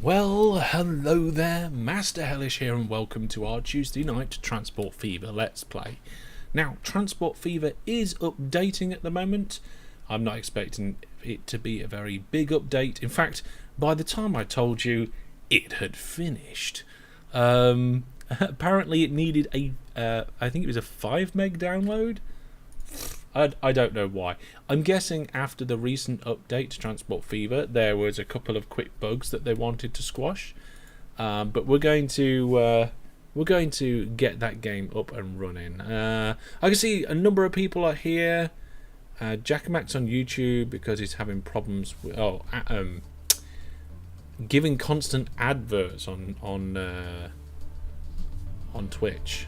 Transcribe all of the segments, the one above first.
Well, hello there, Master Hellish here, and welcome to our Tuesday night Transport Fever Let's Play. Now, Transport Fever is updating at the moment. I'm not expecting it to be a very big update. In fact, by the time I told you, it had finished. Apparently it needed I think it was a 5 meg download. I don't know why. I'm guessing after the recent update to Transport Fever, there was a couple of quick bugs that they wanted to squash. But we're going to get that game up and running. I can see a number of people are here. Jackamax on YouTube because he's having problems with giving constant adverts on Twitch.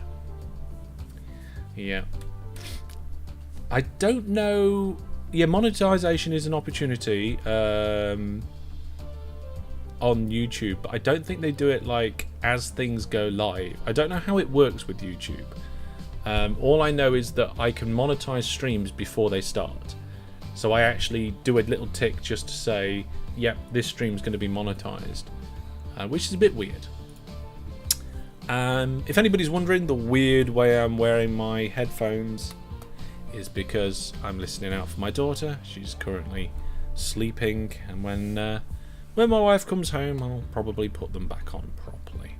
Yeah. I don't know. Yeah, monetization is an opportunity on YouTube, but I don't think they do it like as things go live. I don't know how it works with YouTube. All I know is that I can monetize streams before they start. So I actually do a little tick just to say, yep, this stream's going to be monetized, which is a bit weird. If anybody's wondering, the weird way I'm wearing my headphones is because I'm listening out for my daughter. She's currently sleeping, and when my wife comes home, I'll probably put them back on properly.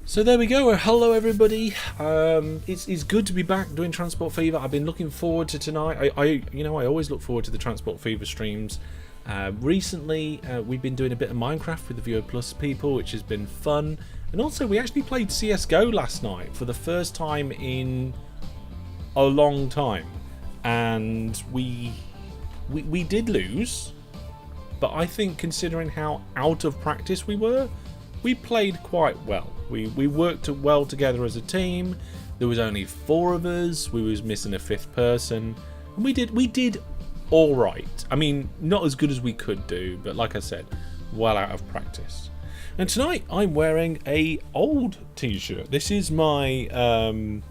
So there we go. Hello everybody. It's good to be back doing Transport Fever. I've been looking forward to tonight. I always look forward to the Transport Fever streams. Recently we've been doing a bit of Minecraft with the Viewer Plus people, which has been fun, and also we actually played CSGO last night for the first time in a long time, and we did lose, but I think considering how out of practice we were, we played quite well. We worked well together as a team. There was only 4 of us. We was missing a 5th person, and we did all right. I mean, not as good as we could do, but like I said, well out of practice. And tonight I'm wearing a old t-shirt. This is my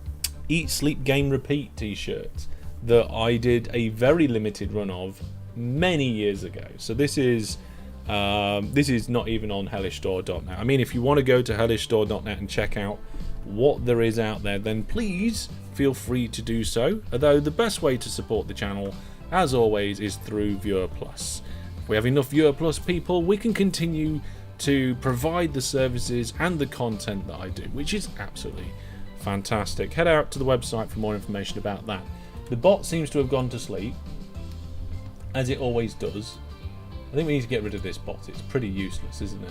Eat, Sleep, Game, Repeat t-shirt that I did a very limited run of many years ago. So this is not even on hellishstore.net. I mean, if you want to go to hellishstore.net and check out what there is out there, then please feel free to do so. Although the best way to support the channel, as always, is through Viewer Plus. If we have enough Viewer Plus people, we can continue to provide the services and the content that I do, which is absolutely fantastic. Head out to the website for more information about that. The bot seems to have gone to sleep, as it always does. I think we need to get rid of this bot. It's pretty useless, isn't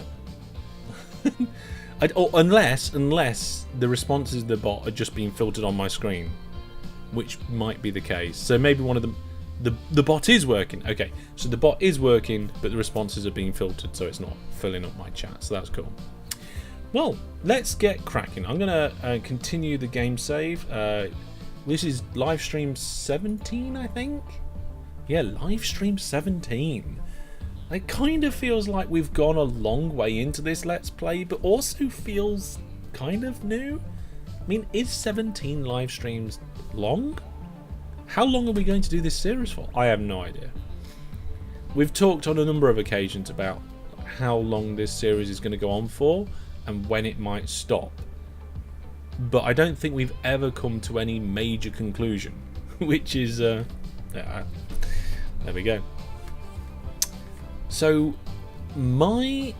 it? Unless the responses of the bot are just being filtered on my screen, which might be the case. So maybe one of them, the bot is working. Okay, so the bot is working, but the responses are being filtered, so it's not filling up my chat. So that's cool. Well, let's get cracking. I'm going to continue the game save. This is live stream 17, I think? Yeah, live stream 17. It kind of feels like we've gone a long way into this Let's Play, but also feels kind of new. I mean, is 17 live streams long? How long are we going to do this series for? I have no idea. We've talked on a number of occasions about how long this series is going to go on for and when it might stop, but I don't think we've ever come to any major conclusion, which is there we go. So my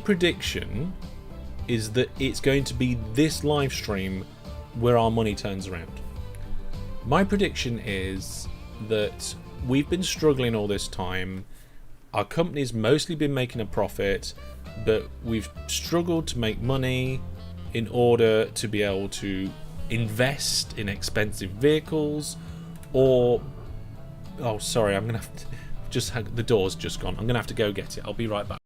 prediction is that it's going to be this live stream where our money turns around. My prediction is that we've been struggling all this time. Our company's mostly been making a profit, but we've struggled to make money in order to be able to invest in expensive vehicles, or oh sorry, I'm gonna have to the door's just gone. I'm gonna have to go get it. I'll be right back.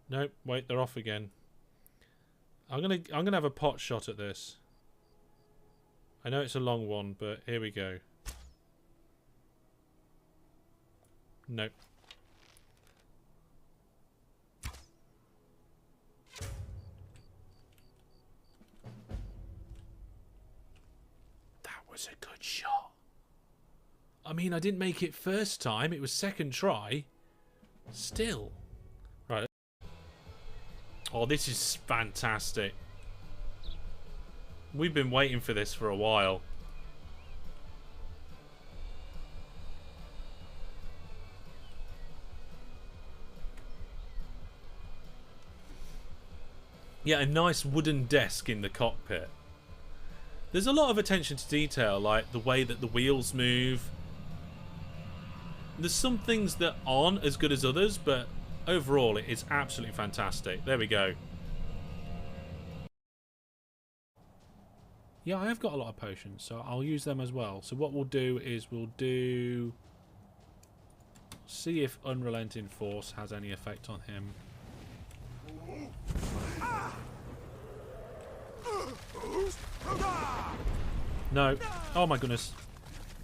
No, wait, they're off again. I'm gonna have a pot shot at this. I know it's a long one, but here we go. Nope. That was a good shot. I mean, I didn't make it first time. It was second try. Still. Right. Oh, this is fantastic. We've been waiting for this for a while. Yeah, a nice wooden desk in the cockpit. There's a lot of attention to detail, like the way that the wheels move. There's some things that aren't as good as others, but overall it is absolutely fantastic. There we go. Yeah, I have got a lot of potions, so I'll use them as well. So what we'll do is see if Unrelenting Force has any effect on him. No. Oh my goodness.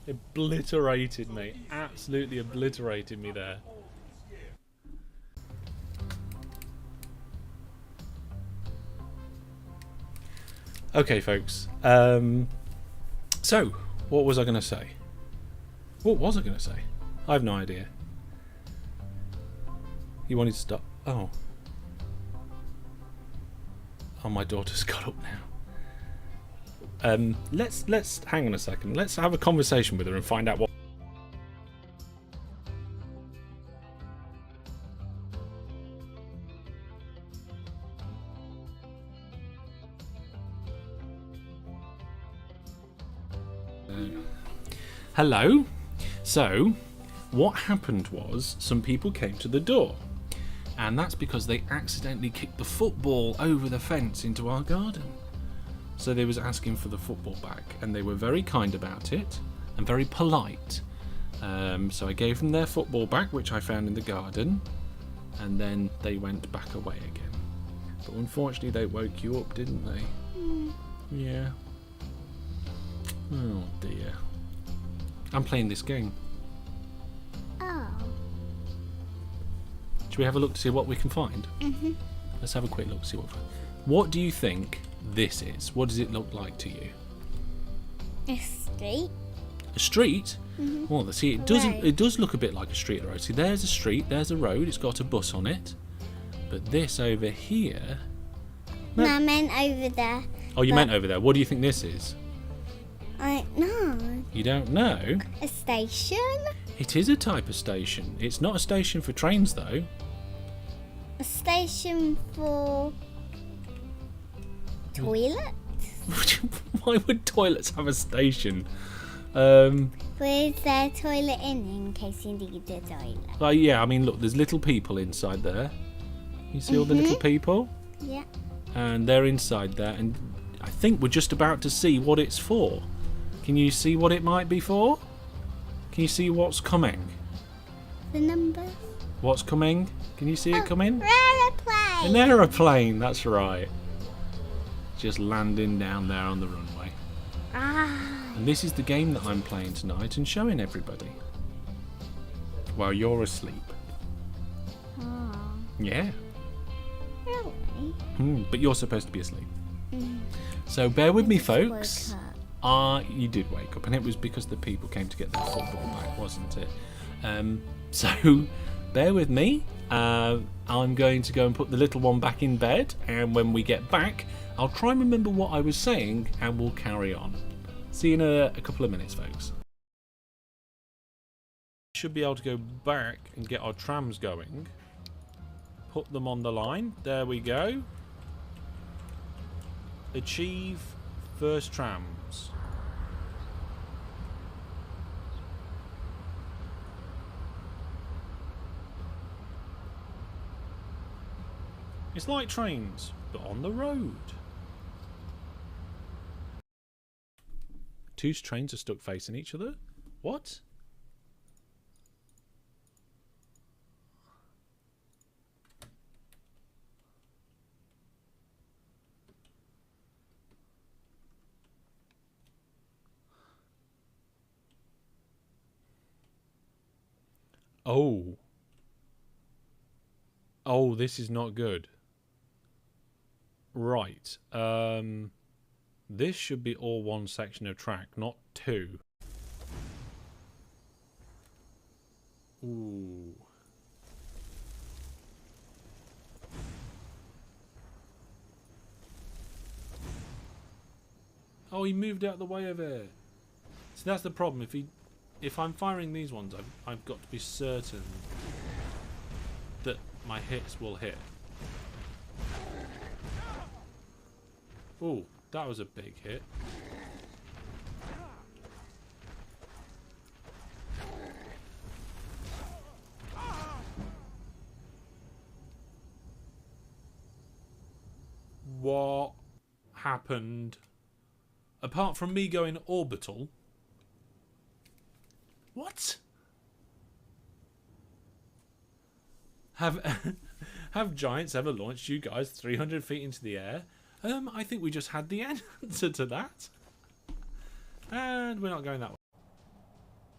Obliterated me. Absolutely obliterated me there. Okay, folks. So, what was I going to say? What was I going to say? I have no idea. You wanted to stop? Oh. Oh, my daughter's got up now. Let's hang on a second. Let's have a conversation with her and find out what. Hello. So, what happened was some people came to the door, and that's because they accidentally kicked the football over the fence into our garden. So they was asking for the football back, and they were very kind about it and very polite. So I gave them their football back, which I found in the garden, and then they went back away again. But unfortunately they woke you up, didn't they? Yeah. Oh dear. I'm playing this game. Oh. Should we have a look to see what we can find? Mhm. Let's have a quick look to see what we find. What do you think this is? What does it look like to you? A street. A street? Mhm. Well, see, it doesn't. It does look a bit like a street or road. See, there's a street. There's a road. It's got a bus on it. But this over here. No, I meant over there. Oh, you meant over there. What do you think this is? I know. You don't know? A station. It is a type of station. It's not a station for trains, though. A station for toilet. Why would toilets have a station? Where's their toilet in case you need the toilet? Yeah, I mean, look, there's little people inside there. You see all the little people? Yeah. And they're inside there, and I think we're just about to see what it's for. Can you see what it might be for? Can you see what's coming? The number. What's coming? Can you see it coming? Aeroplane. An aeroplane, that's right. Just landing down there on the runway. Ah. And this is the game that I'm playing tonight and showing everybody. While you're asleep. Oh. Yeah. Really? But you're supposed to be asleep. So bear with me, folks. Woke up. You did wake up, and it was because the people came to get their football back, wasn't it? So bear with me. I'm going to go and put the little one back in bed, and when we get back, I'll try and remember what I was saying, and we'll carry on. See you in a couple of minutes, folks. Should be able to go back and get our trams going. Put them on the line. There we go. Achieve first trams. It's like trains, but on the road. Two trains are stuck facing each other? What? Oh. Oh, this is not good. Right. This should be all one section of track, not two. Ooh. Oh, he moved out the way of it. See, that's the problem. If I'm firing these ones, I've got to be certain that my hits will hit. Ooh, that was a big hit. What happened? Apart from me going orbital. What? Have giants ever launched you guys 300 feet into the air? I think we just had the answer to that. And we're not going that way.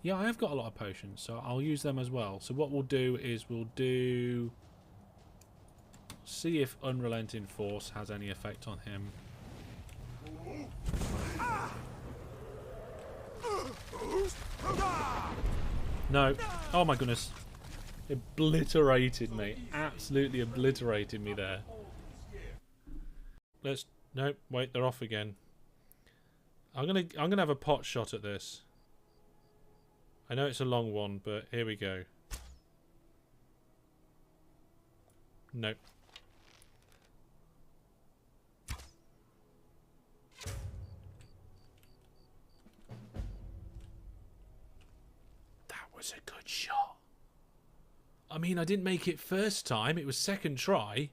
Yeah, I have got a lot of potions, so I'll use them as well. So what we'll do is see if Unrelenting Force has any effect on him. No. Oh my goodness. Obliterated me. Absolutely obliterated me there. Nope, wait, they're off again. I'm gonna have a pot shot at this. I know it's a long one, but here we go. Nope. That was a good shot. I mean, I didn't make it first time, it was second try.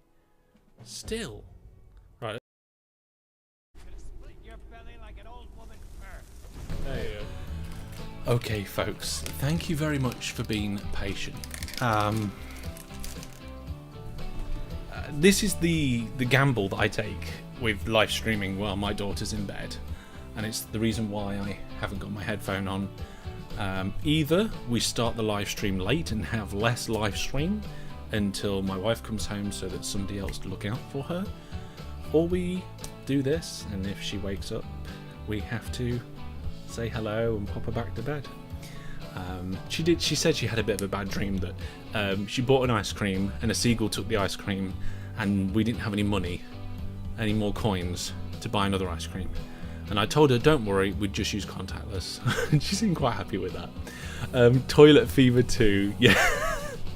Still. Right. There you go. Okay, folks, thank you very much for being patient. This is the gamble that I take with live streaming while my daughter's in bed, and it's the reason why I haven't got my headphone on. Either we start the live stream late and have less live stream until my wife comes home so that somebody else to look out for her, or we do this, and if she wakes up we have to say hello and pop her back to bed. She said she had a bit of a bad dream that she bought an ice cream and a seagull took the ice cream and we didn't have any money, any more coins to buy another ice cream. And I told her, don't worry, we'd just use contactless. She seemed quite happy with that. Toilet fever 2. Yeah.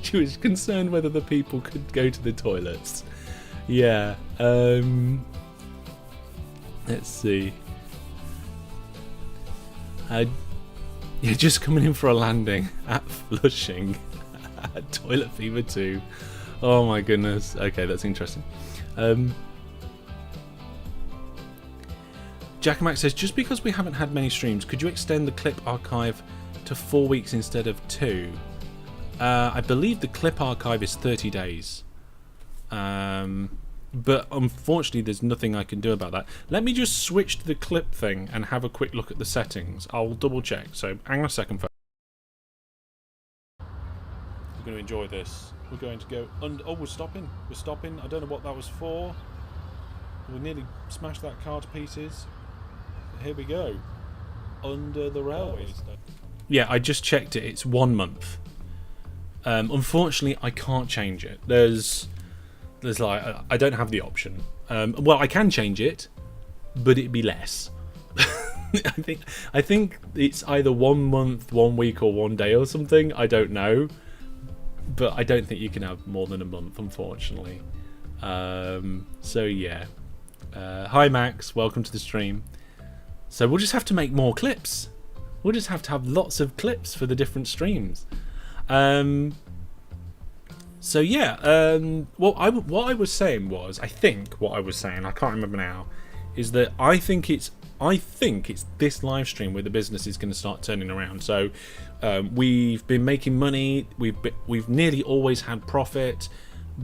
She was concerned whether the people could go to the toilets. Yeah. Let's see. Yeah, just coming in for a landing at Flushing. Toilet fever 2. Oh my goodness. Okay, that's interesting. Jackamak says, just because we haven't had many streams, could you extend the clip archive to 4 weeks instead of 2? I believe the clip archive is 30 days. But unfortunately there's nothing I can do about that. Let me just switch to the clip thing and have a quick look at the settings. I'll double check. So hang on a second, folks. We're going to enjoy this. We're going to go oh, we're stopping. We're stopping. I don't know what that was for. We nearly smashed that car to pieces. Here we go. Under the railways. Yeah, I just checked it. It's 1 month. Unfortunately, I can't change it. There's like, I don't have the option. Well, I can change it, but it'd be less. I think it's either 1 month, 1 week, or 1 day or something. I don't know, but I don't think you can have more than a month, unfortunately. So yeah. Hi Max, welcome to the stream. So we'll just have to make more clips. We'll just have to have lots of clips for the different streams. So yeah, what I was saying was, I can't remember now, is that I think it's this live stream where the business is going to start turning around. So we've been making money, we've nearly always had profit,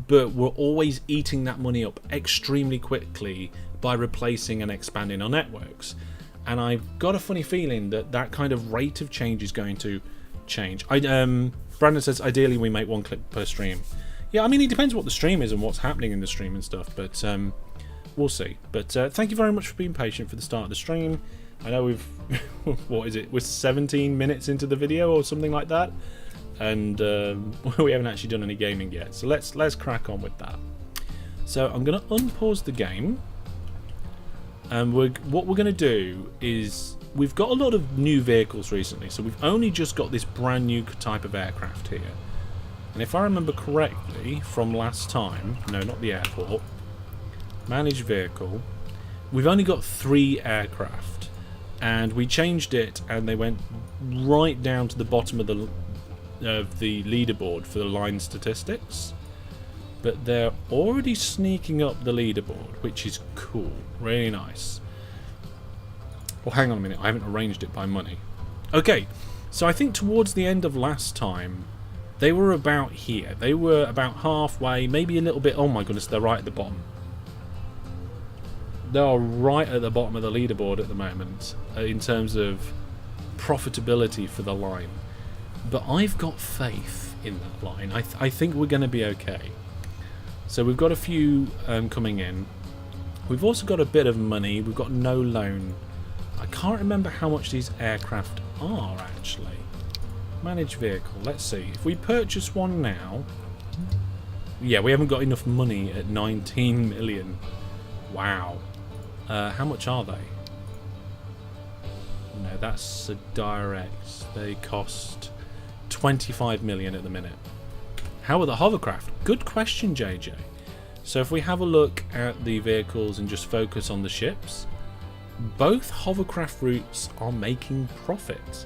but we're always eating that money up extremely quickly by replacing and expanding our networks. And I've got a funny feeling that that kind of rate of change is going to change. Brandon says ideally we make 1 clip per stream. Yeah, I mean it depends what the stream is and what's happening in the stream and stuff, but we'll see. But thank you very much for being patient for the start of the stream. I know we've what is it? We're 17 minutes into the video or something like that. and we haven't actually done any gaming yet. So let's crack on with that. So I'm going to unpause the game, and what we're going to do is we've got a lot of new vehicles recently. So we've only just got this brand new type of aircraft here, and if I remember correctly from last time, no, not the airport, manage vehicle, we've only got 3 aircraft, and we changed it, and they went right down to the bottom of the leaderboard for the line statistics. But they're already sneaking up the leaderboard, which is cool, really nice. Well, hang on a minute, I haven't arranged it by money. Okay, so I think towards the end of last time, they were about here. They were about halfway, maybe a little bit. Oh my goodness, they're right at the bottom. They are right at the bottom of the leaderboard at the moment in terms of profitability for the line. But I've got faith in that line. I think we're going to be okay. So we've got a few coming in. We've also got a bit of money. We've got no loan. I can't remember how much these aircraft are actually. Manage vehicle. Let's see. If we purchase one now... Yeah, we haven't got enough money at 19 million. Wow. How much are they? No, that's a direct. They cost 25 million at the minute. How are the hovercraft? Good question, JJ. So if we have a look at the vehicles and just focus on the ships, both hovercraft routes are making profit,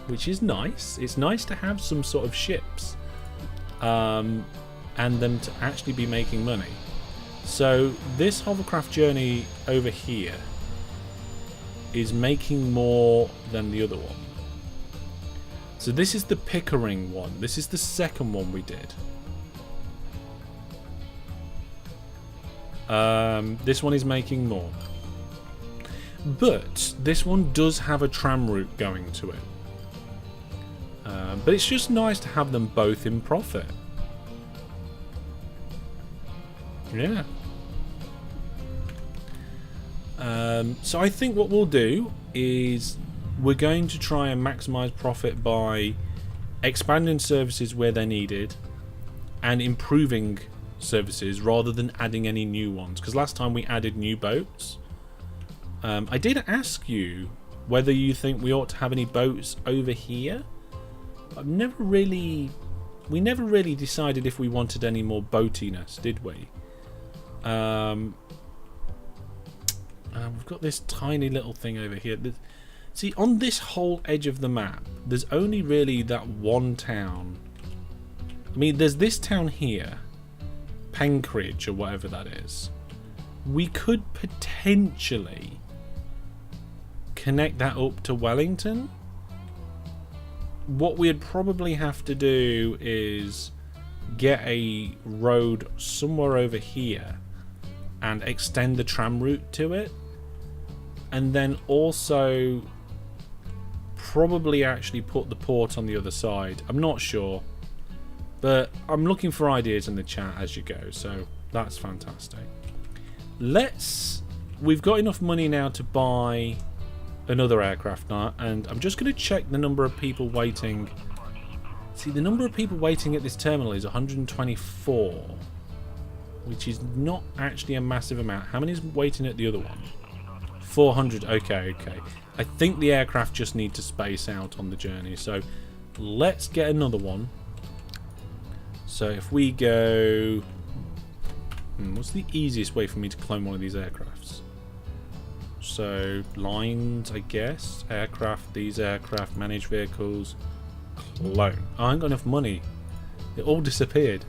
which is nice. It's nice to have some sort of ships and them to actually be making money. So this hovercraft journey over here is making more than the other one. So this is the Pickering one. This is the second one we did. This one is making more. But this one does have a tram route going to it. But it's just nice to have them both in profit. Yeah. So I think what we'll do is we're going to try and maximize profit by expanding services where they're needed and improving services rather than adding any new ones, because last time we added new boats. I did ask you whether you think we ought to have any boats over here. We never really decided if we wanted any more boatiness, did we? We've got this tiny little thing over here. See, on this whole edge of the map, there's only really that one town. I mean, there's this town here, Penkridge or whatever that is. We could potentially connect that up to Wellington. What we'd probably have to do is get a road somewhere over here and extend the tram route to it, and then also probably actually put the port on the other side. I'm not sure, but I'm looking for ideas in the chat as you go, so that's fantastic. We've got enough money now to buy another aircraft now, and I'm just going to check the number of people waiting. See, the number of people waiting at this terminal is 124, which is not actually a massive amount. How many is waiting at the other one? 400. Okay. I think the aircraft just need to space out on the journey, so let's get another one. So if we go... what's the easiest way for me to clone one of these aircrafts? So, lines, I guess. Aircraft, these aircraft, manage vehicles, clone. I ain't got enough money. It all disappeared.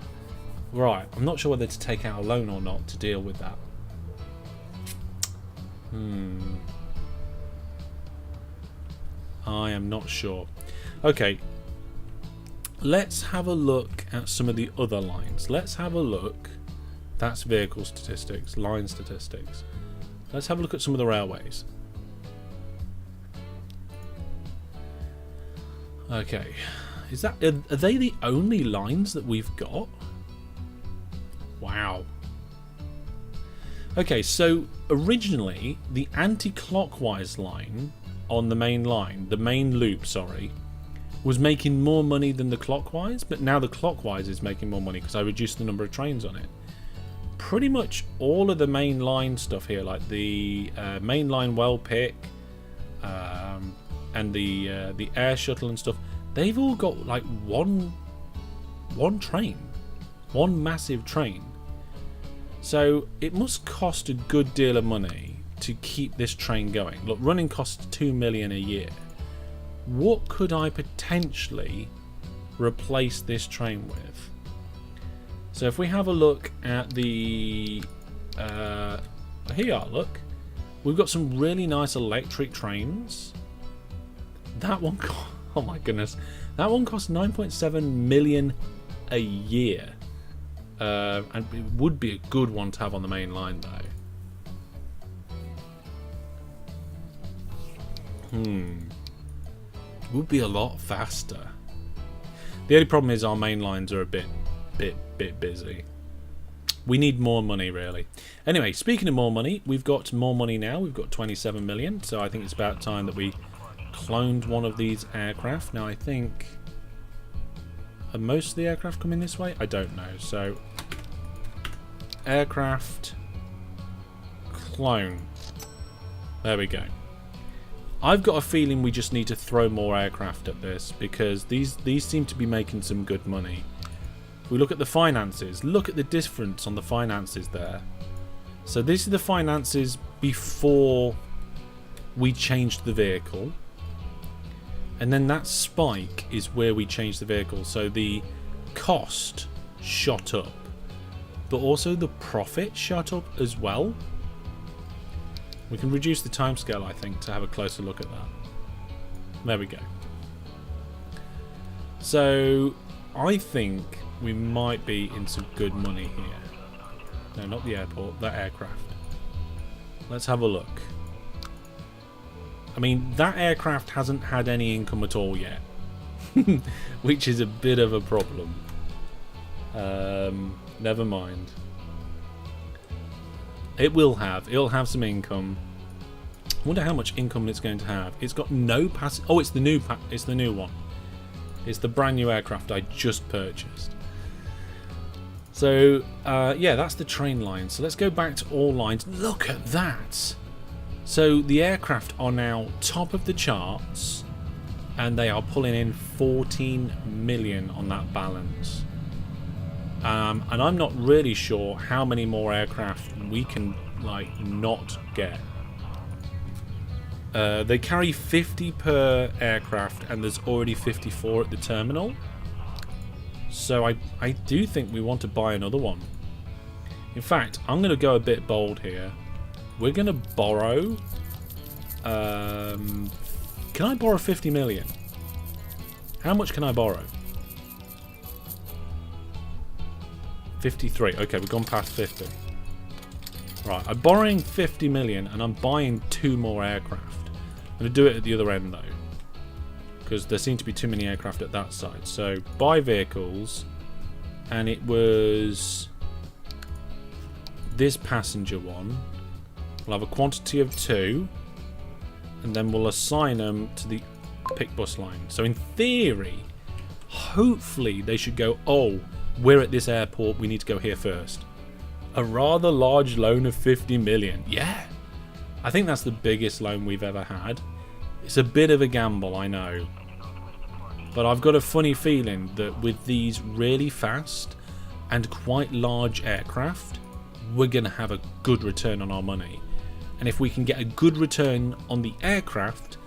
Right, I'm not sure whether to take out a loan or not to deal with that. I am not sure. Okay, let's have a look at some of the other lines. Let's have a look. That's vehicle statistics, line statistics. Let's have a look at some of the railways. Okay, are they the only lines that we've got? Wow. Okay, so originally the anti-clockwise line on the main line, the main loop, sorry, was making more money than the clockwise, but now the clockwise is making more money because I reduced the number of trains on it. Pretty much all of the main line stuff here, like the main line well pick and the air shuttle and stuff, they've all got like one train, one massive train. So it must cost a good deal of money to keep this train going. Look, running costs 2 million a year. What could I potentially replace this train with? So if we have a look at the here, look, we've got some really nice electric trains. That one, oh my goodness, that one costs 9.7 million a year, and it would be a good one to have on the main line though. Would be a lot faster. The only problem is our main lines are a bit busy. We need more money, really. Anyway, speaking of more money, we've got more money now. We've got 27 million, so I think it's about time that we cloned one of these aircraft. Now, I think are most of the aircraft coming this way? I don't know. So, aircraft clone. There we go. I've got a feeling we just need to throw more aircraft at this because these seem to be making some good money. If we look at the finances, look at the difference on the finances there. So this is the finances before we changed the vehicle. And then that spike is where we changed the vehicle. So the cost shot up, but also the profit shot up as well. We can reduce the timescale, I think, to have a closer look at that. There we go. So I think we might be in some good money here. No, not the airport, that aircraft. Let's have a look. I mean, that aircraft hasn't had any income at all yet, which is a bit of a problem. Never mind. It'll have some income. I wonder how much income it's going to have. It's got no pass. Oh, it's the new one. It's the brand new aircraft I just purchased. So yeah, that's the train line. So let's go back to all lines. Look at that. So the aircraft are now top of the charts, and they are pulling in 14 million on that balance. And I'm not really sure how many more aircraft we can not get. They carry 50 per aircraft, and there's already 54 at the terminal. So I do think we want to buy another one. In fact, I'm going to go a bit bold here. We're going to borrow... can I borrow 50 million? How much can I borrow? 53. Okay, we've gone past 50. Right, I'm borrowing 50 million and I'm buying 2 more aircraft. I'm going to do it at the other end though, because there seem to be too many aircraft at that side. So buy vehicles, and it was this passenger one. We'll have a quantity of 2, and then we'll assign them to the pick bus line. So in theory, hopefully they should go, oh, we're at this airport, we need to go here first. A rather large loan of 50 million. Yeah, I think that's the biggest loan we've ever had. It's a bit of a gamble, I know. But I've got a funny feeling that with these really fast and quite large aircraft, we're going to have a good return on our money. And if we can get a good return on the aircraft,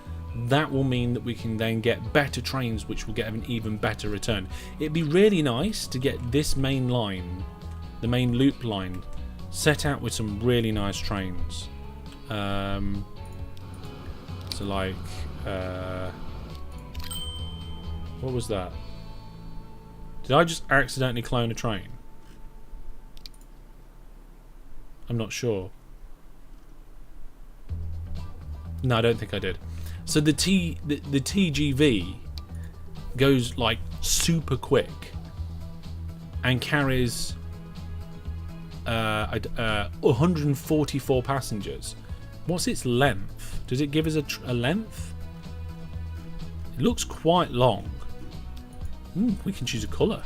that will mean that we can then get better trains, which will get an even better return. It'd be really nice to get this main line, the main loop line, set out with some really nice trains. So like, what was that? Did I just accidentally clone a train? I'm not sure. No, I don't think I did. So the TGV goes like super quick and carries 144 passengers. What's its length? Does it give us a length? It looks quite long. We can choose a colour.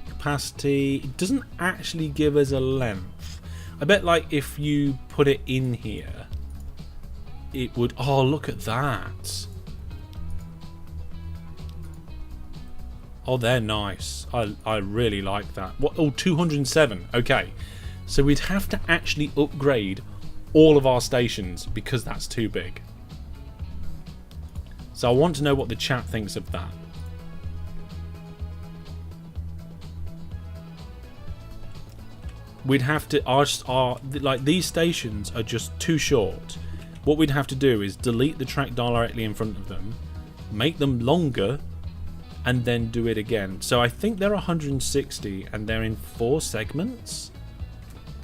Capacity. It doesn't actually give us a length. I bet like if you put it in here, it would... Oh, look at that. Oh, they're nice. I really like that. What? Oh, 207. Okay. So we'd have to actually upgrade all of our stations because that's too big. So I want to know what the chat thinks of that. We'd have to... like, these stations are just too short. What we'd have to do is delete the track directly in front of them, make them longer, and then do it again. So I think they're 160 and they're in 4 segments.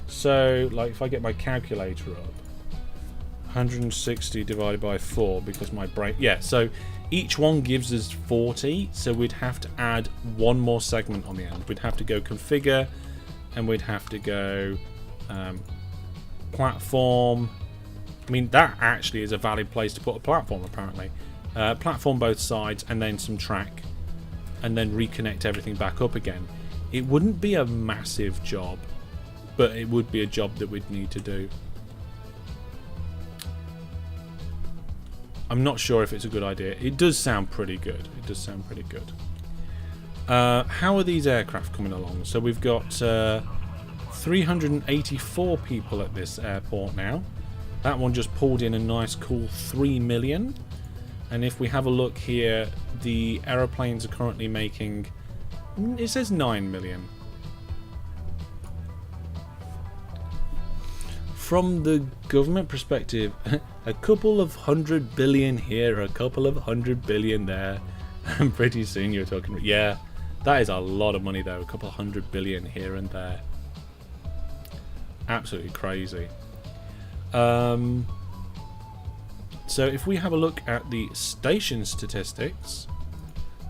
So like if I get my calculator up, 160 divided by 4 because my brain... Yeah, so each one gives us 40. So we'd have to add one more segment on the end. We'd have to go configure and we'd have to go platform. I mean, that actually is a valid place to put a platform apparently. Platform both sides and then some track. And then reconnect everything back up again. It wouldn't be a massive job, but it would be a job that we'd need to do. I'm not sure if it's a good idea. It does sound pretty good. It does sound pretty good. How are these aircraft coming along? So we've got 384 people at this airport now. That one just pulled in a nice cool 3 million. And if we have a look here, the aeroplanes are currently making, it says 9 million. From the government perspective, a couple of 100 billion here, a couple of 100 billion there. And pretty soon you're talking, yeah, that is a lot of money though, a couple of 100 billion here and there. Absolutely crazy. So if we have a look at the station statistics,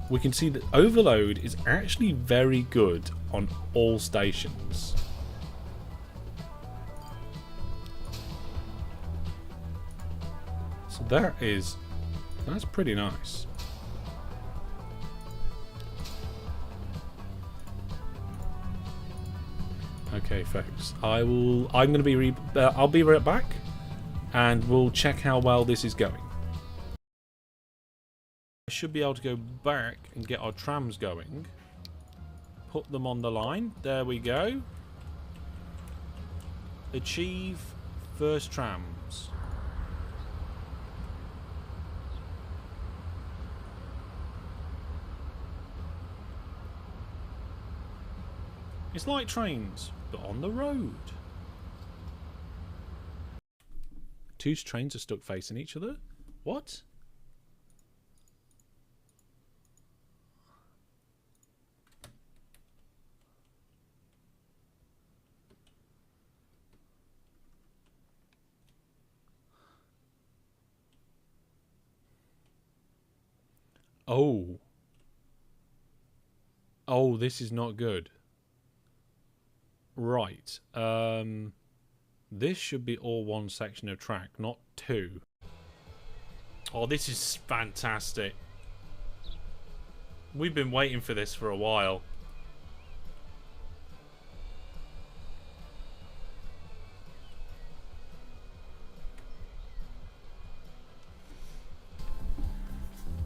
we can see that overload is actually very good on all stations. So that's pretty nice. Okay, folks, I'm going to be I'll be right back. And we'll check how well this is going. I should be able to go back and get our trams going. Put them on the line. There we go. Achieve first trams. It's like trains, but on the road. 2 trains are stuck facing each other? What? Oh. Oh, this is not good. Right. This should be all one section of track, not 2. Oh, this is fantastic. We've been waiting for this for a while.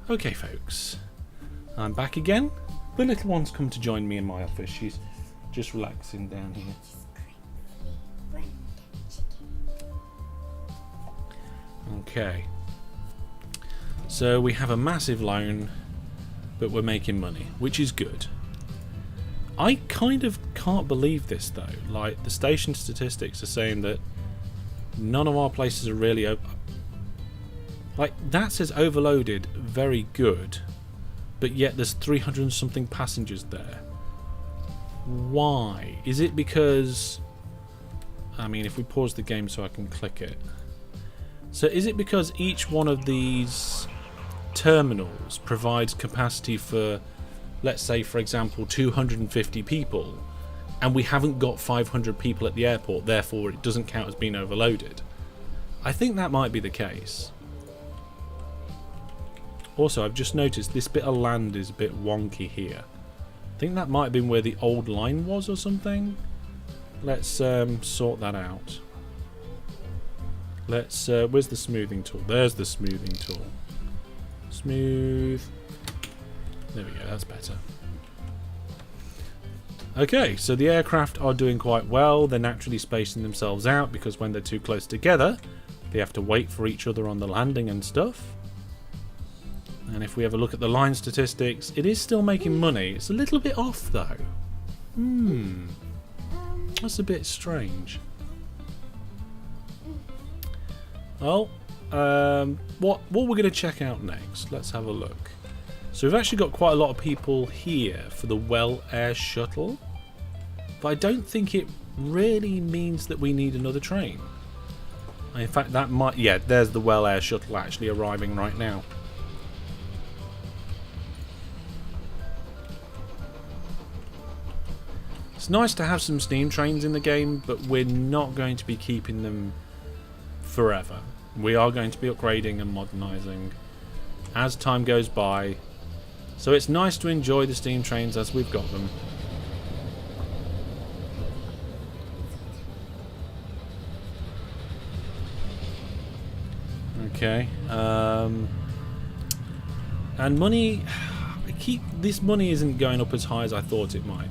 Okay, folks. I'm back again. The little one's come to join me in my office. She's just relaxing down here. Okay, so we have a massive loan, but we're making money, which is good. I kind of can't believe this though. Like, the station statistics are saying that none of our places are really like, that says overloaded, very good, but yet there's 300 and something passengers there. Why? Is it because, I mean, if we pause the game so I can click it. So is it because each one of these terminals provides capacity for, let's say, for example, 250 people, and we haven't got 500 people at the airport, therefore it doesn't count as being overloaded? I think that might be the case. Also, I've just noticed this bit of land is a bit wonky here. I think that might have been where the old line was or something. Let's sort that out. Let's where's the smoothing tool? There's the smoothing tool. Smooth. There we go, that's better. Okay, so the aircraft are doing quite well. They're naturally spacing themselves out because when they're too close together, they have to wait for each other on the landing and stuff. And if we have a look at the line statistics, it is still making money. It's a little bit off though. That's a bit strange. Well, what we're going to check out next, let's have a look. So we've actually got quite a lot of people here for the Well Air Shuttle, but I don't think it really means that we need another train. In fact, that might, yeah, there's the Well Air Shuttle actually arriving right now. It's nice to have some steam trains in the game, but we're not going to be keeping them forever. We are going to be upgrading and modernising as time goes by. So it's nice to enjoy the steam trains as we've got them. Okay. And money, this money isn't going up as high as I thought it might.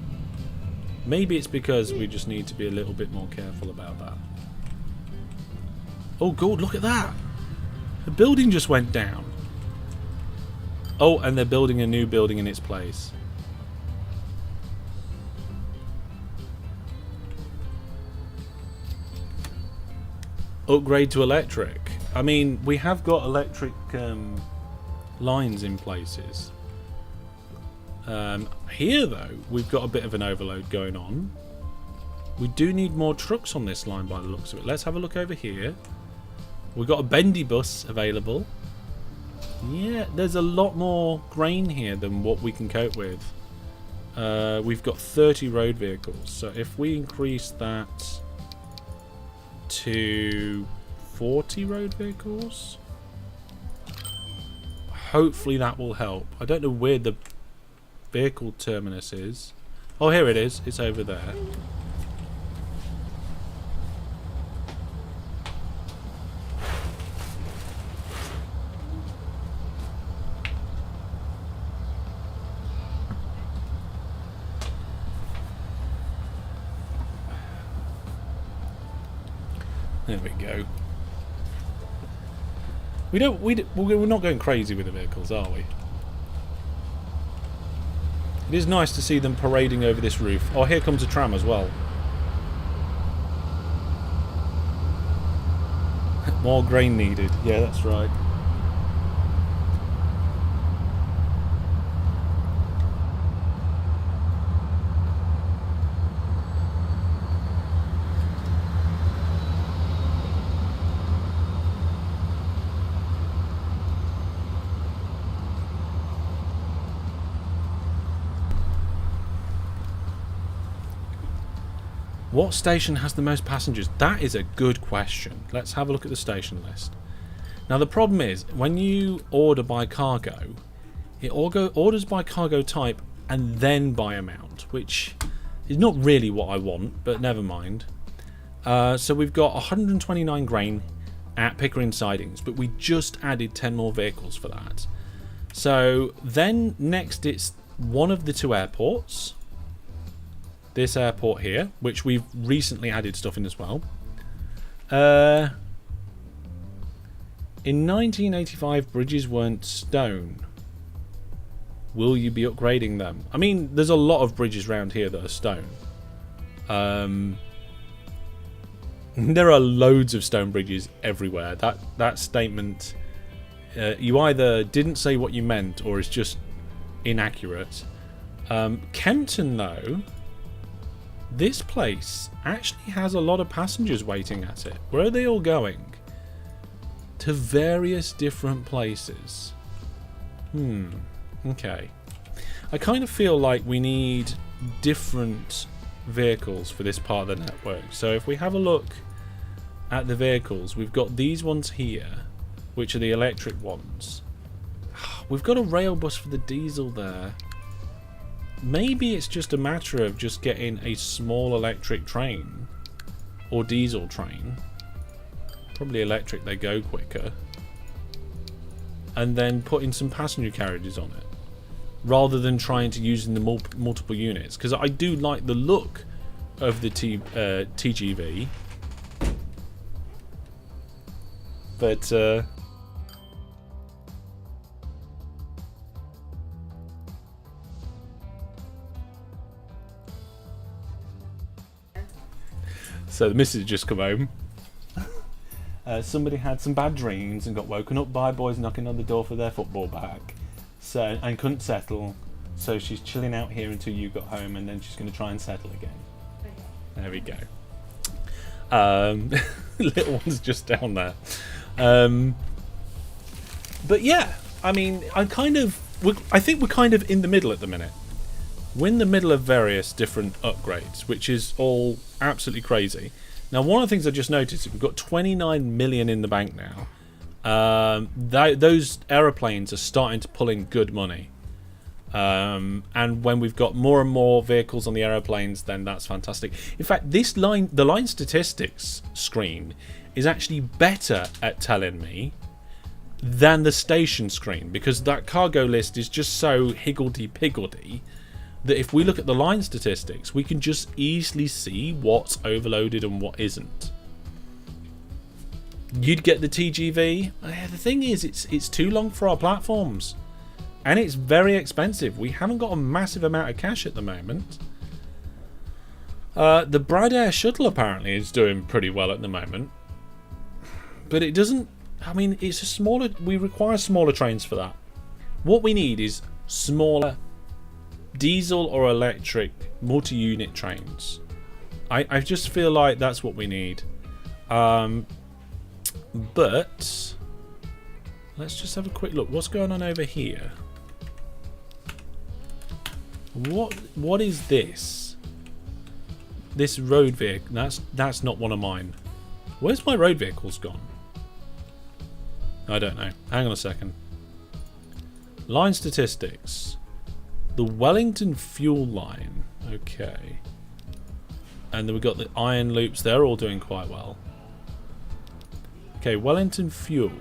Maybe it's because we just need to be a little bit more careful about that. Oh god, look at that! The building just went down. Oh, and they're building a new building in its place. Upgrade to electric. I mean, we have got electric lines in places. Here, though, we've got a bit of an overload going on. We do need more trucks on this line by the looks of it. Let's have a look over here. We've got a bendy bus available. Yeah, there's a lot more grain here than what we can cope with. We've got 30 road vehicles. So if we increase that to 40 road vehicles, hopefully that will help. I don't know where the vehicle terminus is. Oh, here it is. It's over there. There we go. We're not going crazy with the vehicles, are we? It is nice to see them parading over this roof. Oh, here comes a tram as well. More grain needed. Yeah, that's right. What station has the most passengers? That is a good question. Let's have a look at the station list. Now the problem is, when you order by cargo, it orders by cargo type and then by amount, which is not really what I want, but never mind. So we've got 129 grain at Pickering Sidings, but we just added 10 more vehicles for that. So then next it's one of the two airports. This airport here, which we've recently added stuff in as well. In 1985, bridges weren't stone. Will you be upgrading them? I mean, there's a lot of bridges around here that are stone. There are loads of stone bridges everywhere. That statement, you either didn't say what you meant or it's just inaccurate. Kempton, though, this place actually has a lot of passengers waiting at it. Where are they all going? To various different places. Okay. I kind of feel like we need different vehicles for this part of the network. So if we have a look at the vehicles, we've got these ones here, which are the electric ones. we've got a rail bus for the diesel there. Maybe it's just a matter of just getting a small electric train or diesel train. Probably electric, they go quicker. And then putting some passenger carriages on it, rather than trying to use in the multiple units. Because I do like the look of the TGV. But so the missus had just come home. Somebody had some bad dreams and got woken up by boys knocking on the door for their football back, so and couldn't settle. So she's chilling out here until you got home, and then she's going to try and settle again. Okay. There we go. Little one's just down there. But yeah, I mean, I think we're kind of in the middle at the minute. We're in the middle of various different upgrades, which is all absolutely crazy. Now, one of the things I just noticed is we've got 29 million in the bank now. Those aeroplanes are starting to pull in good money. And when we've got more and more vehicles on the aeroplanes, then that's fantastic. In fact, the line statistics screen is actually better at telling me than the station screen, because that cargo list is just so higgledy-piggledy that if we look at the line statistics, we can just easily see what's overloaded and what isn't. You'd get the TGV. The thing is, it's too long for our platforms, and it's very expensive. We haven't got a massive amount of cash at the moment. The Brad Air Shuttle apparently is doing pretty well at the moment, but it doesn't. I mean, it's a smaller. We require smaller trains for that. What we need is smaller diesel or electric multi-unit trains. I just feel like that's what we need. But let's just have a quick look. What's going on over here? What is this? This road vehicle. That's not one of mine. Where's my road vehicles gone? I don't know. Hang on a second. Line statistics. The Wellington fuel line. Okay. And then we've got the iron loops. They're all doing quite well. Okay, Wellington fuel.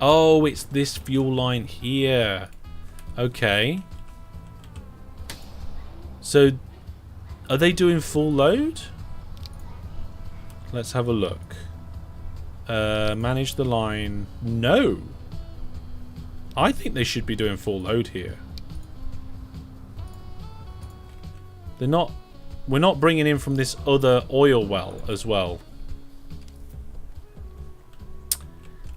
Oh, it's this fuel line here. Okay. So, are they doing full load? Let's have a look. Manage the line. No. I think they should be doing full load here. They're not. We're not bringing in from this other oil well as well.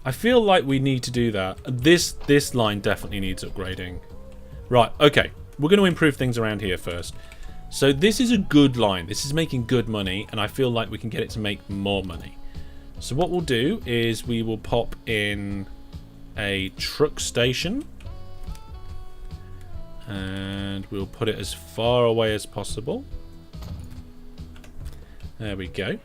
I feel like we need to do that. This line definitely needs upgrading. Right, okay. We're going to improve things around here first. So this is a good line. This is making good money, and I feel like we can get it to make more money. So what we'll do is we will pop in a truck station, and we'll put it as far away as possible. There we go.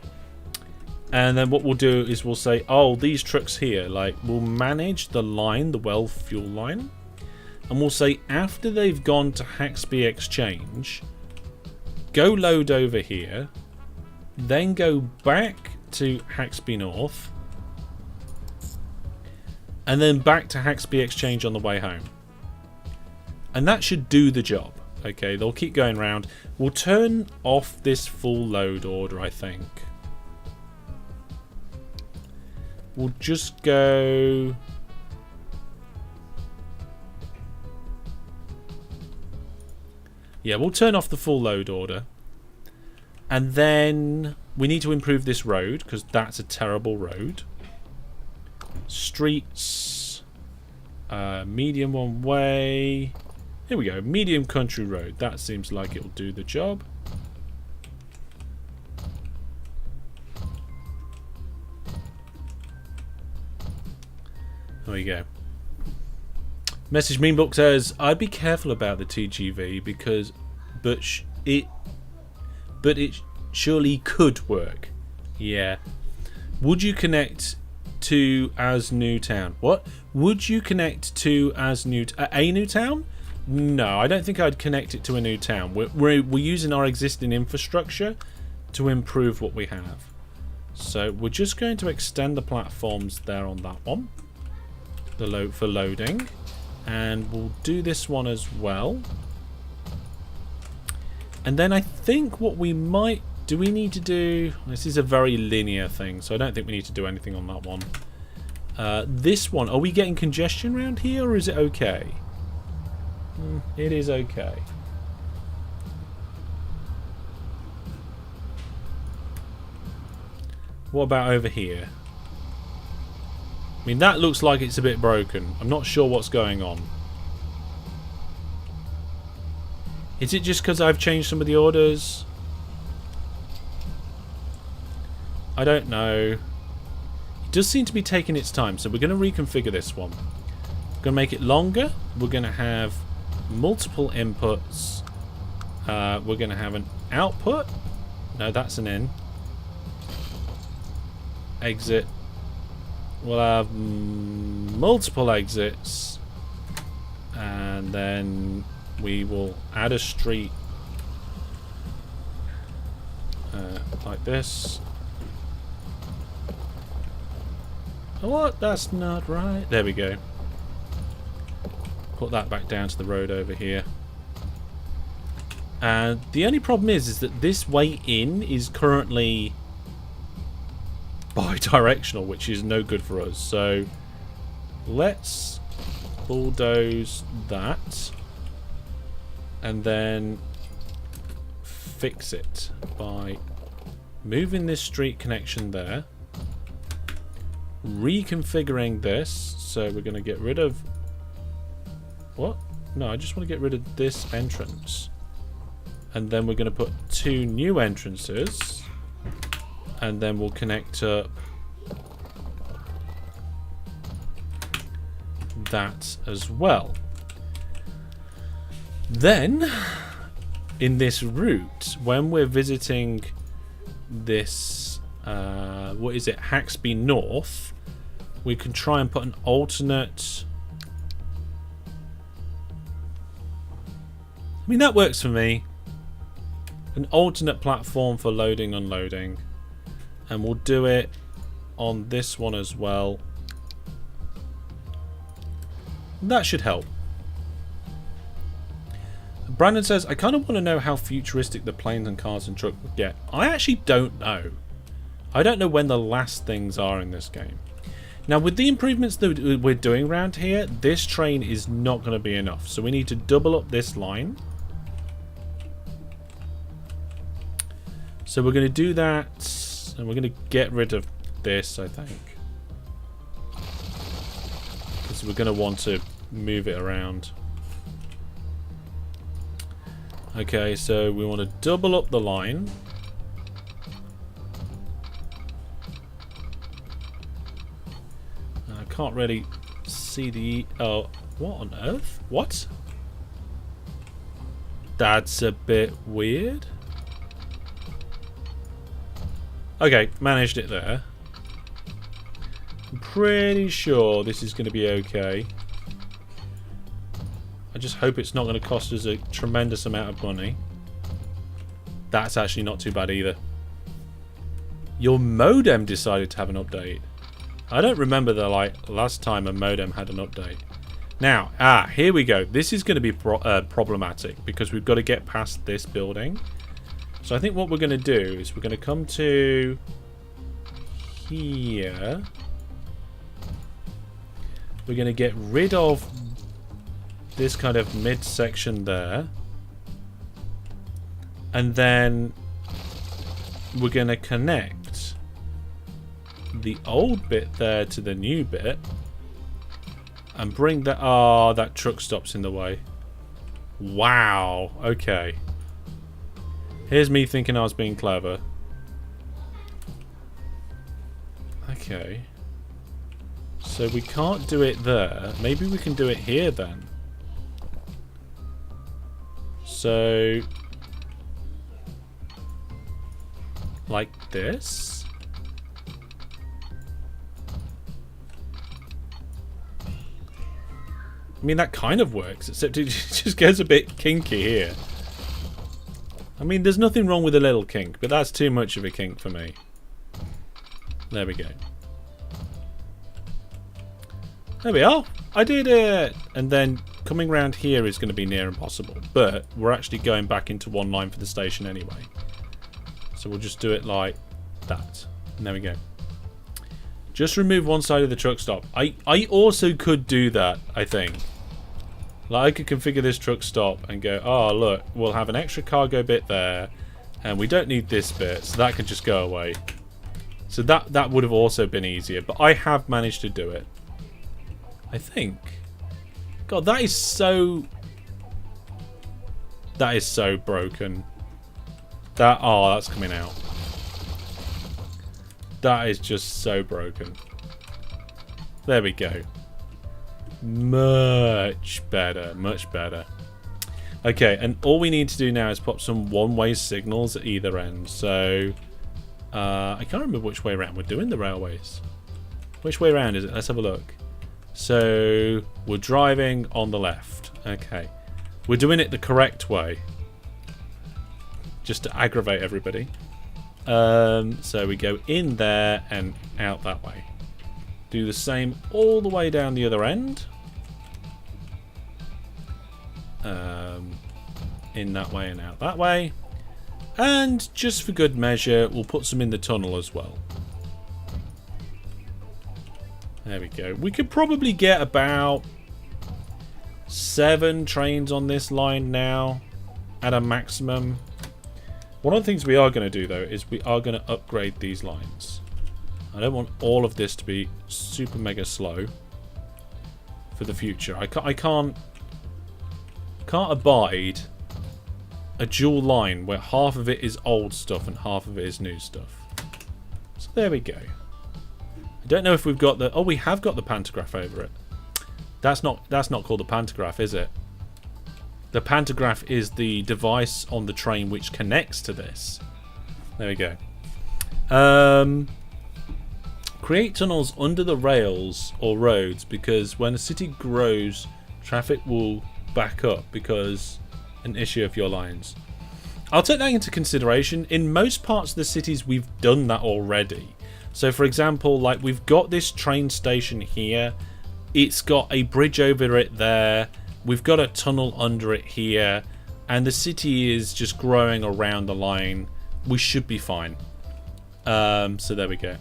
And then what we'll do is we'll say, oh, these trucks here, like, we'll manage the line, the well fuel line, and we'll say after they've gone to Haxby Exchange, go load over here, then go back to Haxby North, and then back to Haxby Exchange on the way home. And that should do the job. Okay, they'll keep going round. We'll turn off this full load order, I think. We'll just go... Yeah, we'll turn off the full load order. And then we need to improve this road, because that's a terrible road. Streets. Medium one way. Here we go. Medium country road. That seems like it'll do the job. There we go. Message Meanbook says, I'd be careful about the TGV because but it surely could work. Yeah. Would you connect to as new town. What? Would you connect to as a new town? No, I don't think I'd connect it to a new town. We're using our existing infrastructure to improve what we have. So we're just going to extend the platforms there on that one. For loading. And we'll do this one as well. And then I think what we might... Do we need to do... This is a very linear thing, so I don't think we need to do anything on that one. This one, are we getting congestion around here, or is it okay? It is okay. What about over here? I mean, that looks like it's a bit broken. I'm not sure what's going on. Is it just because I've changed some of the orders? I don't know. It does seem to be taking its time, so we're going to reconfigure this one. We're going to make it longer. We're going to have multiple inputs. We're going to have an output. No, that's an in. Exit. We'll have multiple exits. And then we will add a street like this. What? That's not right. There we go. Put that back down to the road over here. And the only problem is that this way in is currently bi-directional, which is no good for us. So let's bulldoze that and then fix it by moving this street connection there, reconfiguring this. So we're going to get rid of... What? No, I just want to get rid of this entrance. And then we're going to put 2 new entrances. And then we'll connect up that as well. Then, in this route, when we're visiting this, what is it, Haxby North, we can try and put an alternate... I mean, that works for me. An alternate platform for loading, unloading. And we'll do it on this one as well. That should help. Brandon says, I kind of want to know how futuristic the planes and cars and trucks would get. I actually don't know. I don't know when the last things are in this game. Now, with the improvements that we're doing around here, this train is not going to be enough. So we need to double up this line. So we're going to do that, and we're going to get rid of this, I think. Because we're going to want to move it around. Okay, so we want to double up the line. I can't really see the... Oh, what on earth? What? That's a bit weird. Okay, managed it there. I'm pretty sure this is going to be okay. I just hope it's not going to cost us a tremendous amount of money. That's actually not too bad either. Your modem decided to have an update. I don't remember the last time a modem had an update. Now, here we go. This is going to be problematic because we've got to get past this building. So I think what we're going to do is we're going to come to here. We're going to get rid of this kind of mid-section there. And then we're going to connect the old bit there to the new bit. And bring that... Oh, that truck stops in the way. Wow. Okay. Here's me thinking I was being clever. Okay. So we can't do it there. Maybe we can do it here then. So... like this. I mean, that kind of works, except it just gets a bit kinky here. I mean, there's nothing wrong with a little kink, but that's too much of a kink for me. There we go. There we are. I did it. And then coming round here is going to be near impossible. But we're actually going back into one line for the station anyway. So we'll just do it like that. And there we go. Just remove one side of the truck stop. I also could do that, I think. Like, I could configure this truck stop and go, oh, look, we'll have an extra cargo bit there. And we don't need this bit, so that can just go away. So that would have also been easier. But I have managed to do it. I think. God, that is so broken. That's coming out. That is just so broken. There we go. Much better, much better. Okay, and all we need to do now is pop some one-way signals at either end. So I can't remember which way around we're doing the railways. Which way around is it? Let's have a look. So we're driving on the left. Okay. We're doing it the correct way. Just to aggravate everybody. So we go in there and out that way. Do the same all the way down the other end. In that way and out that way. And just for good measure, we'll put some in the tunnel as well. There we go. We could probably get about 7 trains on this line now at a maximum. One of the things we are going to do, though, is we are going to upgrade these lines. I don't want all of this to be super mega slow for the future. I can't abide a dual line where half of it is old stuff and half of it is new stuff. So there we go. I don't know if we've got the... Oh, we have got the pantograph over it. That's not called the pantograph, is it? The pantograph is the device on the train which connects to this. There we go. Create tunnels under the rails or roads, because when a city grows, traffic will back up because an issue of your lines. I'll take that into consideration. In most parts of the cities, we've done that already. So, for example, like we've got this train station here. It's got a bridge over it there. We've got a tunnel under it here. And the city is just growing around the line. We should be fine. So there we go.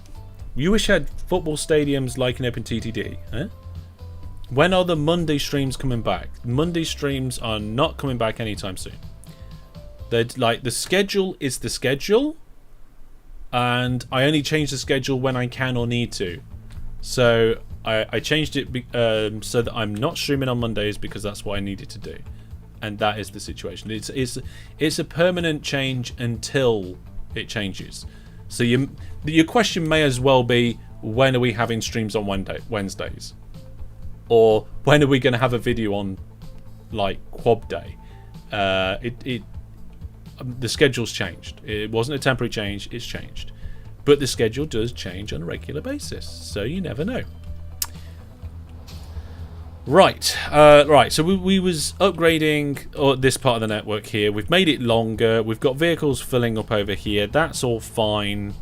You wish you had football stadiums liking up in TTD, huh? When are the Monday streams coming back? Monday streams are not coming back anytime soon. They're like, the schedule is the schedule. And I only change the schedule when I can or need to. So I changed it so that I'm not streaming on Mondays because that's what I needed to do. And that is the situation. It's a permanent change until it changes. So your question may as well be, when are we having streams on Wednesdays? Or when are we going to have a video on like Quad Day? The schedule's changed. It wasn't a temporary change, it's changed. But the schedule does change on a regular basis, so you never know. Right, so we was upgrading this part of the network here. We've made it longer. We've got vehicles filling up over here. That's all fine.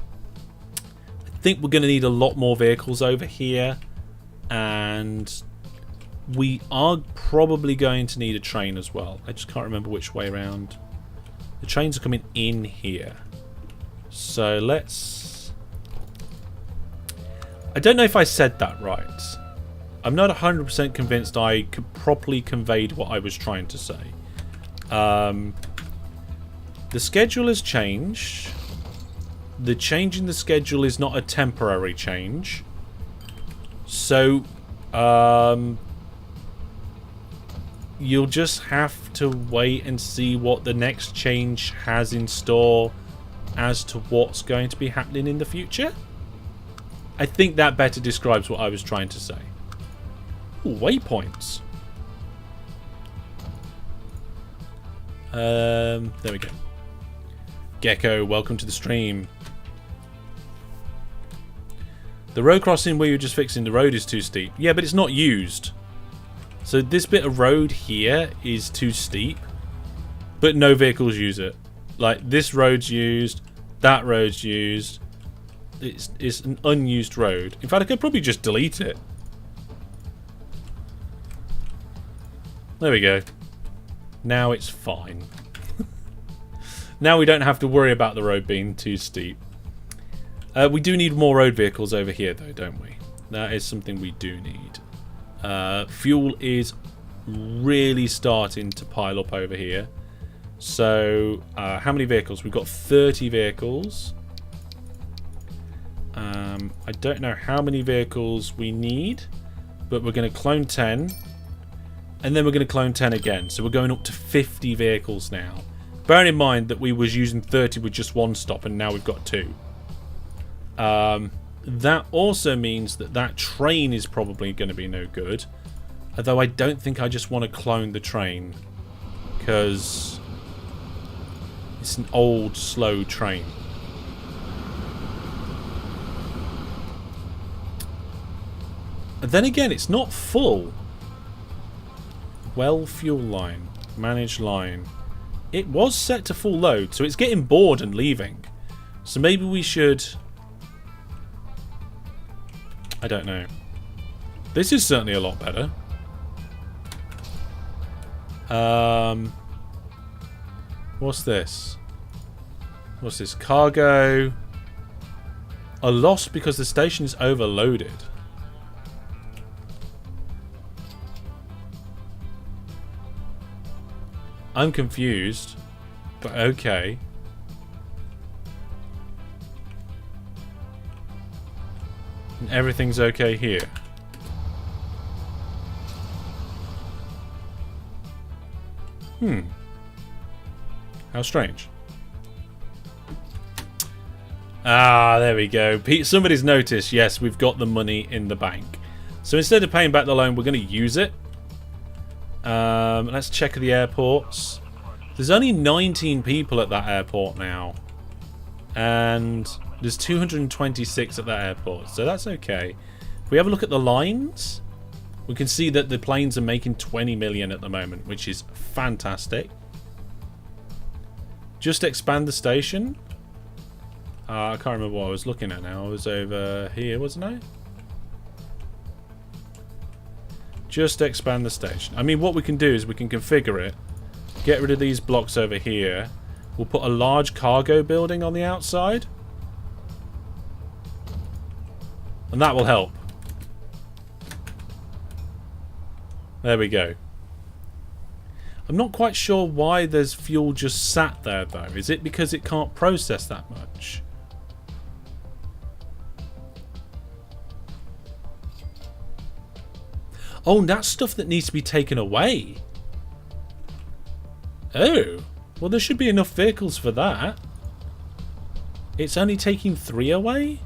I think we're going to need a lot more vehicles over here. And we are probably going to need a train as well. I just can't remember which way around. The trains are coming in here. So let's... I don't know if I said that right. I'm not 100% convinced I properly conveyed what I was trying to say. The schedule has changed. The change in the schedule is not a temporary change. So, you'll just have to wait and see what the next change has in store as to what's going to be happening in the future. I think that better describes what I was trying to say. Ooh, waypoints. There we go. Gecko, welcome to the stream. The road crossing where you're just fixing the road is too steep. Yeah, but it's not used. So this bit of road here is too steep, but no vehicles use it. Like, this road's used, that road's used. It's an unused road. In fact, I could probably just delete it. There we go. Now it's fine. Now we don't have to worry about the road being too steep. We do need more road vehicles over here, though, don't we? That is something we do need. Fuel is really starting to pile up over here. So, how many vehicles? We've got 30 vehicles. I don't know how many vehicles we need, but we're going to clone 10. And then we're going to clone 10 again. So we're going up to 50 vehicles now. Bearing in mind that we was using 30 with just one stop, and now we've got 2. That also means that that train is probably going to be no good. Although I don't think I just want to clone the train, because it's an old, slow train. And then again, it's not full. Well, fuel line. Manage line. It was set to full load, so it's getting bored and leaving. So maybe we should... I don't know. This is certainly a lot better. What's this? What's this? Cargo. A loss because the station is overloaded. I'm confused, but okay. And everything's okay here. How strange. Ah, there we go. Somebody's noticed, yes, we've got the money in the bank. So instead of paying back the loan, we're going to use it. Let's check the airports. There's only 19 people at that airport now. And there's 226 at that airport, so that's okay. If we have a look at the lines, we can see that the planes are making 20 million at the moment, which is fantastic. Just expand the station. I can't remember what I was looking at now. I was over here, wasn't I? Just expand the station. I mean, what we can do is we can configure it. Get rid of these blocks over here. We'll put a large cargo building on the outside. And that will help. There we go. I'm not quite sure why there's fuel just sat there, though. Is it because it can't process that much? Oh, and that's stuff that needs to be taken away. Oh. Well, there should be enough vehicles for that. It's only taking 3 away?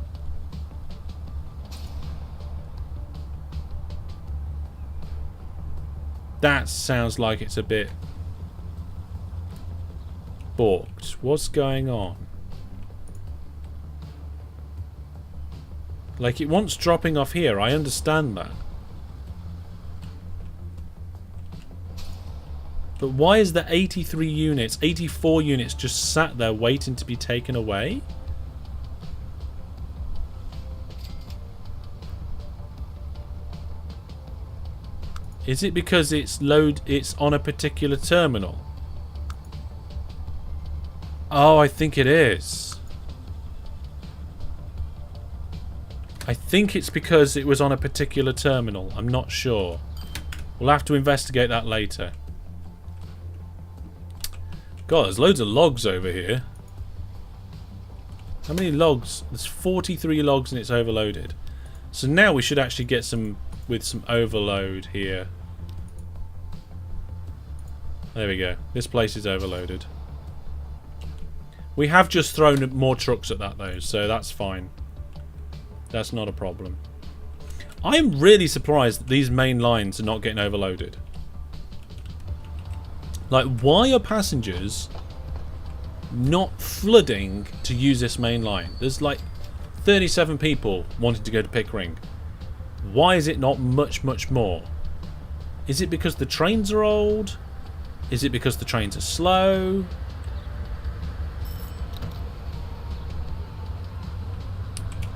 That sounds like it's a bit balked. What's going on? Like, it wants dropping off here. I understand that. But why is there 83 units, 84 units just sat there waiting to be taken away? Is it because it's on a particular terminal? Oh, I think it is. I think it's because it was on a particular terminal. I'm not sure. We'll have to investigate that later. God, there's loads of logs over here. How many logs? There's 43 logs and it's overloaded. So now we should actually get some overload here. There we go. This place is overloaded. We have just thrown more trucks at that though, so that's fine. That's not a problem. I'm really surprised that these main lines are not getting overloaded. Like, why are passengers not flooding to use this main line? There's like 37 people wanting to go to Pickering. Why is it not much more? Is it because the trains are old? Is it because the trains are slow?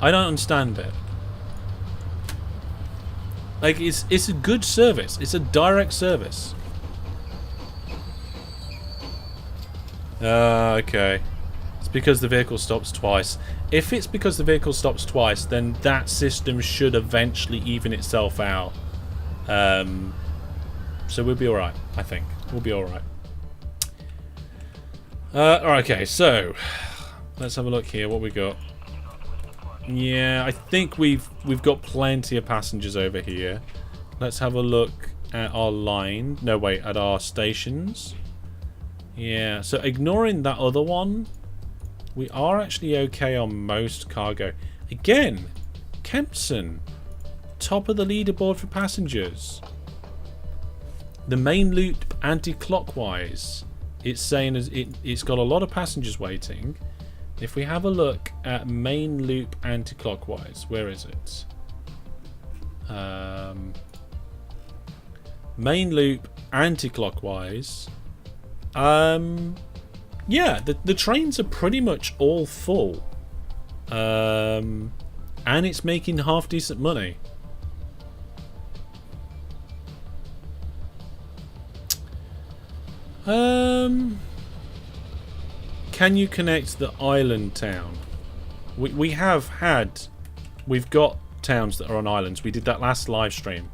I don't understand it. Like, it's a good service. It's a direct service. Okay. It's because the vehicle stops twice. If it's because the vehicle stops twice, then that system should eventually even itself out. So we'll be alright, I think. We'll be alright. Okay, so let's have a look here. What we got? Yeah, I think we've got plenty of passengers over here. Let's have a look at our line. No, wait, at our stations. Yeah, so ignoring that other one, we are actually okay on most cargo. Again, Kempson, top of the leaderboard for passengers. The main loop anti-clockwise. It's saying it's got a lot of passengers waiting. If we have a look at main loop anti-clockwise, where is it? Main loop anti-clockwise. Yeah, the trains are pretty much all full. And it's making half decent money. Can you connect the island town? We've got towns that are on islands. We did that last live stream.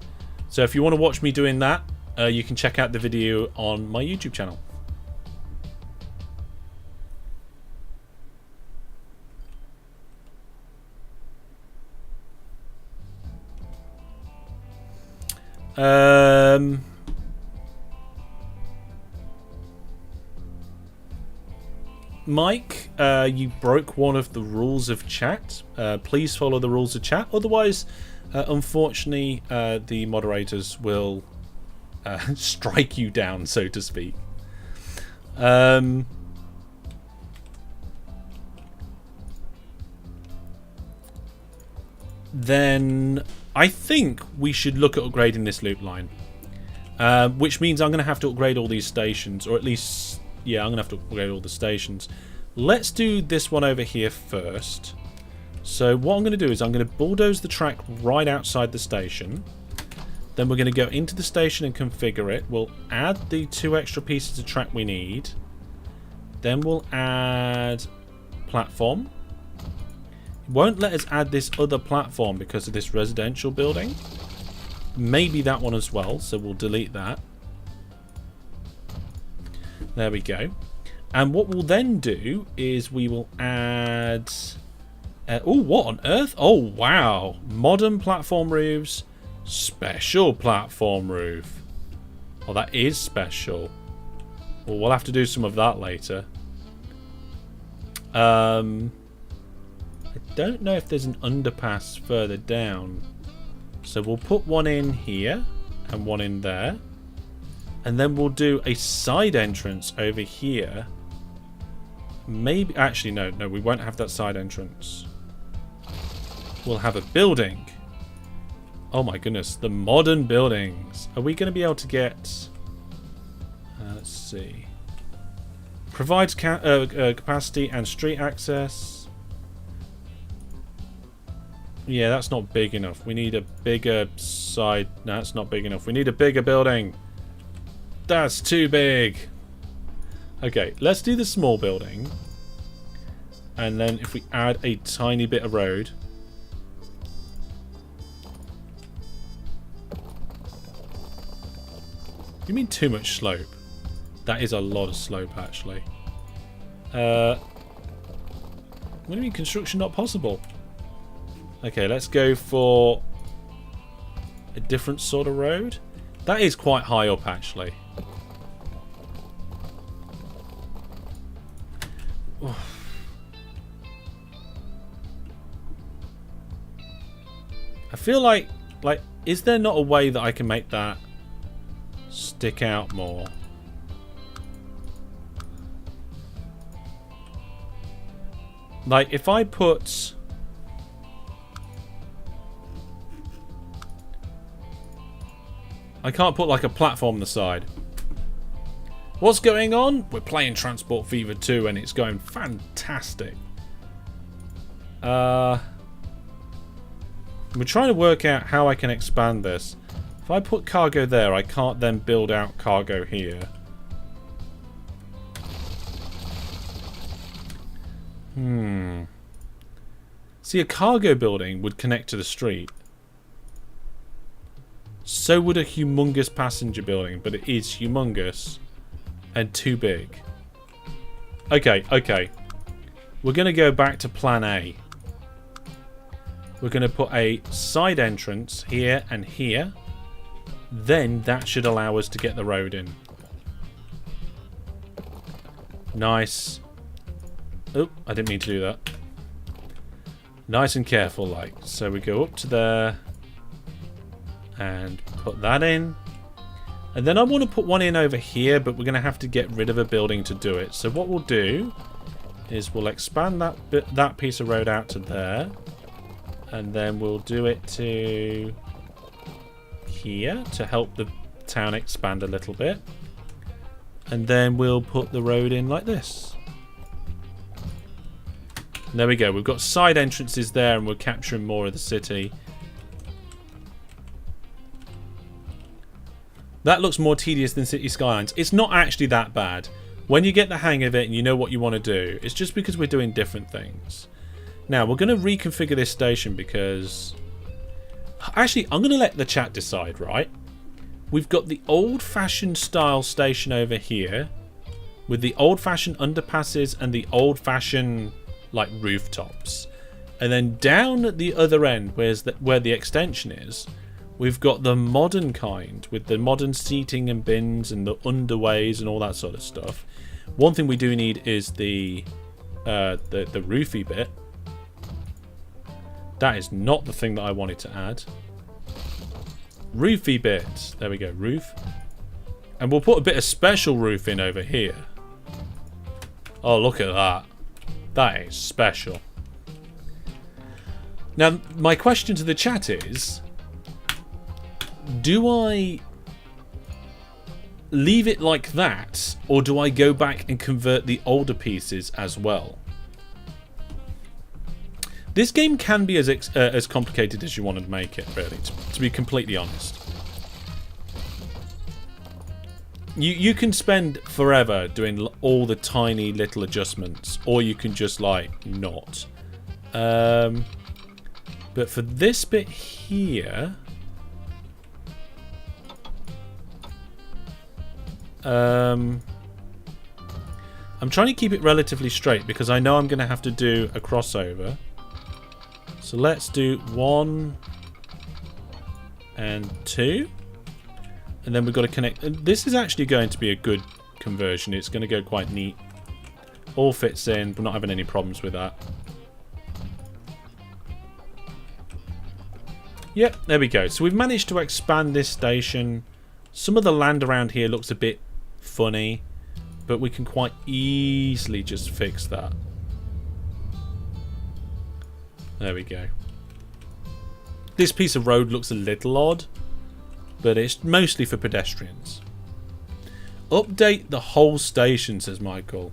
So if you want to watch me doing that, you can check out the video on my YouTube channel. Mike, you broke one of the rules of chat. Please follow the rules of chat. Otherwise, unfortunately, the moderators will strike you down, so to speak. Then I think we should look at upgrading this loop line. Which means I'm going to have to upgrade all these stations, or at least... yeah, I'm going to have to upgrade all the stations. Let's do this one over here first. So what I'm going to do is I'm going to bulldoze the track right outside the station. Then we're going to go into the station and configure it. We'll add the 2 extra pieces of track we need. Then we'll add platform. It won't let us add this other platform because of this residential building. Maybe that one as well, so we'll delete that. There we go. And what we'll then do is we will add... oh, what on earth? Oh, wow. Modern platform roofs. Special platform roof. Oh, that is special. Well, we'll have to do some of that later. I don't know if there's an underpass further down. So we'll put one in here and one in there. And then we'll do a side entrance over here. Maybe... actually, no, we won't have that side entrance. We'll have a building. Oh my goodness, the modern buildings. Are we going to be able to get... let's see. Provides capacity and street access. Yeah, that's not big enough. We need a bigger side... no, that's not big enough. We need a bigger building. That's too big. Okay, let's do the small building. And then if we add a tiny bit of road. You mean too much slope? That is a lot of slope, actually. What do you mean construction not possible? Okay, let's go for a different sort of road. That is quite high up, actually. I feel like, is there not a way that I can make that stick out more? Like, if I put... I can't put like a platform on the side. What's going on? We're playing Transport Fever 2 and it's going fantastic. We're trying to work out how I can expand this. If I put cargo there, I can't then build out cargo here. See, a cargo building would connect to the street. So would a humongous passenger building, but it is humongous and too big. Okay, okay. We're going to go back to plan A. We're going to put a side entrance here and here. Then that should allow us to get the road in. Nice. Oh, I didn't mean to do that. Nice and careful, like. So we go up to there. And put that in. And then I want to put one in over here, but we're going to have to get rid of a building to do it. So what we'll do is we'll expand that piece of road out to there. And then we'll do it to here to help the town expand a little bit. And then we'll put the road in like this. And there we go. We've got side entrances there and we're capturing more of the city. That looks more tedious than City Skylines. It's not actually that bad. When you get the hang of it and you know what you want to do, it's just because we're doing different things. Now, we're going to reconfigure this station because... Actually, I'm going to let the chat decide, right? We've got the old-fashioned style station over here with the old-fashioned underpasses and the old-fashioned, like, rooftops. And then down at the other end, where the extension is, we've got the modern kind with the modern seating and bins and the underways and all that sort of stuff. One thing we do need is the roofy bit. That is not the thing that I wanted to add. Roofy bit. There we go, roof. And we'll put a bit of special roof in over here. Oh, look at that. That is special. Now, my question to the chat is... Do I leave it like that, or do I go back and convert the older pieces as well? This game can be as complicated as you want to make it, really, to be completely honest. You can spend forever doing all the tiny little adjustments, or you can just, like, not. But for this bit here... I'm trying to keep it relatively straight because I know I'm going to have to do a crossover. So let's do 1 and 2. And then we've got to connect. This is actually going to be a good conversion. It's going to go quite neat. All fits in. We're not having any problems with that. Yep, there we go. So we've managed to expand this station. Some of the land around here looks a bit funny, but we can quite easily just fix that. There we go. This piece of road looks a little odd, but it's mostly for pedestrians. Update the whole station, says Michael.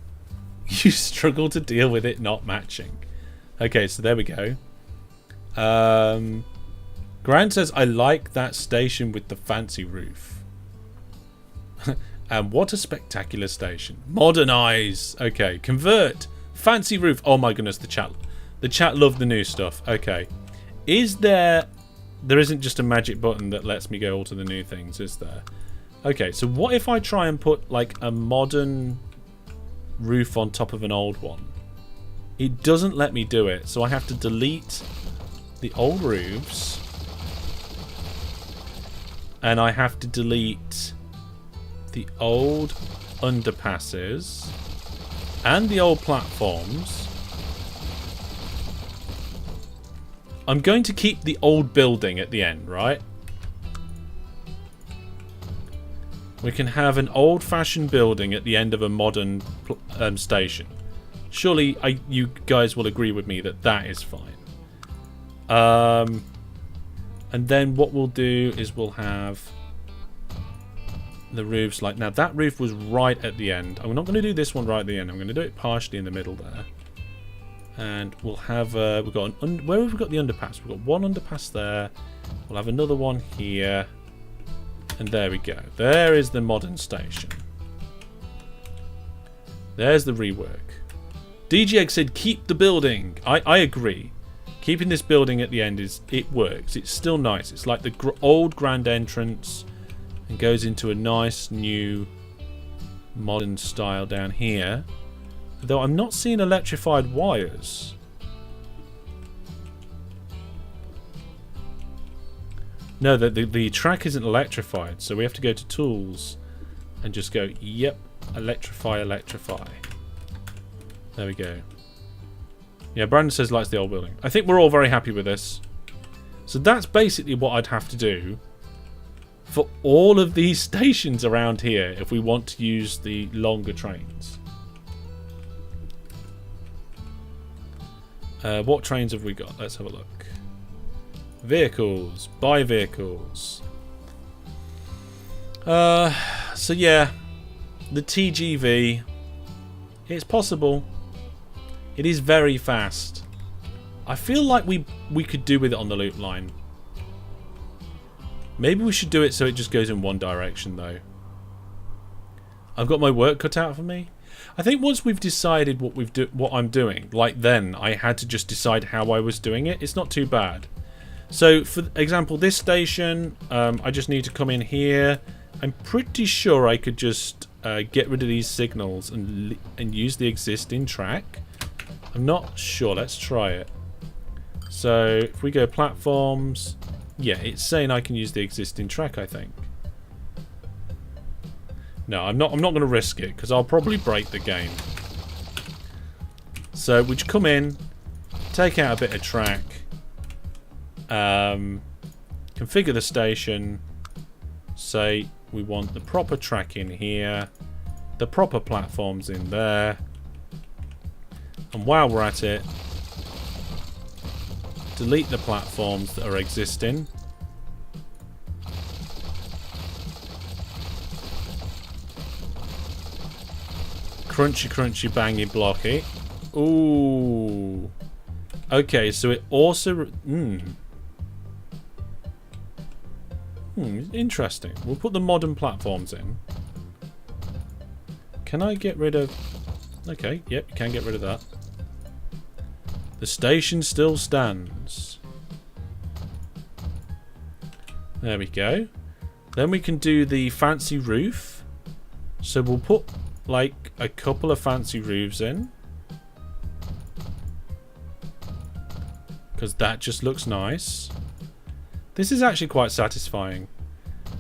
You struggle to deal with it not matching. Okay, so there we go. Grant says, I like that station with the fancy roof. And what a spectacular station. Modernize. Okay, convert. Fancy roof. Oh my goodness, the chat love the new stuff. Okay. Is there isn't just a magic button that lets me go all to the new things, is there? Okay, so what if I try and put like a modern roof on top of an old one? It doesn't let me do it, so I have to delete the old roofs. And I have to delete the old underpasses and the old platforms. I'm going to keep the old building at the end, right? We can have an old-fashioned building at the end of a modern station. Surely you guys will agree with me that that is fine. And then what we'll do is we'll have the roofs like now. That roof was right at the end. I'm not going to do this one right at the end. I'm going to do it partially in the middle there. And we'll have we've got where have we got the underpass? We've got one underpass there. We'll have another one here. And there we go. There is the modern station. There's the rework. DGX said keep the building. I agree. Keeping this building at the end it works. It's still nice. It's like the old grand entrance and goes into a nice new modern style down here. Though I'm not seeing electrified wires. No, the track isn't electrified, so we have to go to tools and just go, yep, electrify, electrify. There we go. Yeah, Brandon says likes the old building. I think we're all very happy with this. So that's basically what I'd have to do for all of these stations around here if we want to use the longer trains. What trains have we got? Let's have a look. Vehicles. Buy vehicles. So yeah, the TGV. It's possible. It is very fast. I feel like we could do with it on the loop line. Maybe we should do it so it just goes in one direction though. I've got my work cut out for me. I think once we've decided what I'm doing, like then I had to just decide how I was doing it. It's not too bad. So for example, this station, I just need to come in here. I'm pretty sure I could just get rid of these signals and use the existing track. I'm not sure. Let's try it. So if we go platforms, yeah, it's saying I can use the existing track, I think. No, I'm not going to risk it because I'll probably break the game. So we come in, take out a bit of track, configure the station, say we want the proper track in here, the proper platforms in there, and while we're at it, delete the platforms that are existing. Crunchy, crunchy, bangy, blocky. Ooh. Okay, so it also... interesting. We'll put the modern platforms in. Can I get rid of... Okay, yep, you can get rid of that. The station still stands. There we go. Then we can do the fancy roof. So we'll put like a couple of fancy roofs in. Because that just looks nice. This is actually quite satisfying.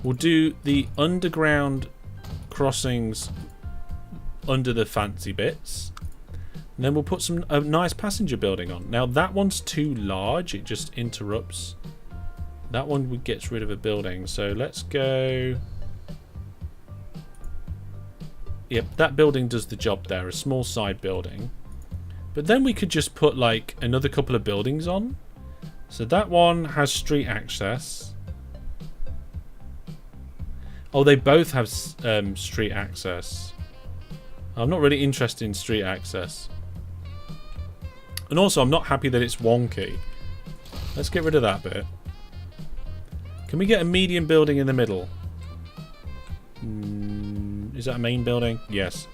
We'll do the underground crossings under the fancy bits. And then we'll put a nice passenger building on. Now that one's too large. It just interrupts. That one gets rid of a building. So let's go... Yep, that building does the job there. A small side building. But then we could just put like another couple of buildings on. So that one has street access. Oh, they both have street access. I'm not really interested in street access. And also, I'm not happy that it's wonky. Let's get rid of that bit. Can we get a medium building in the middle? Is that a main building? Yes.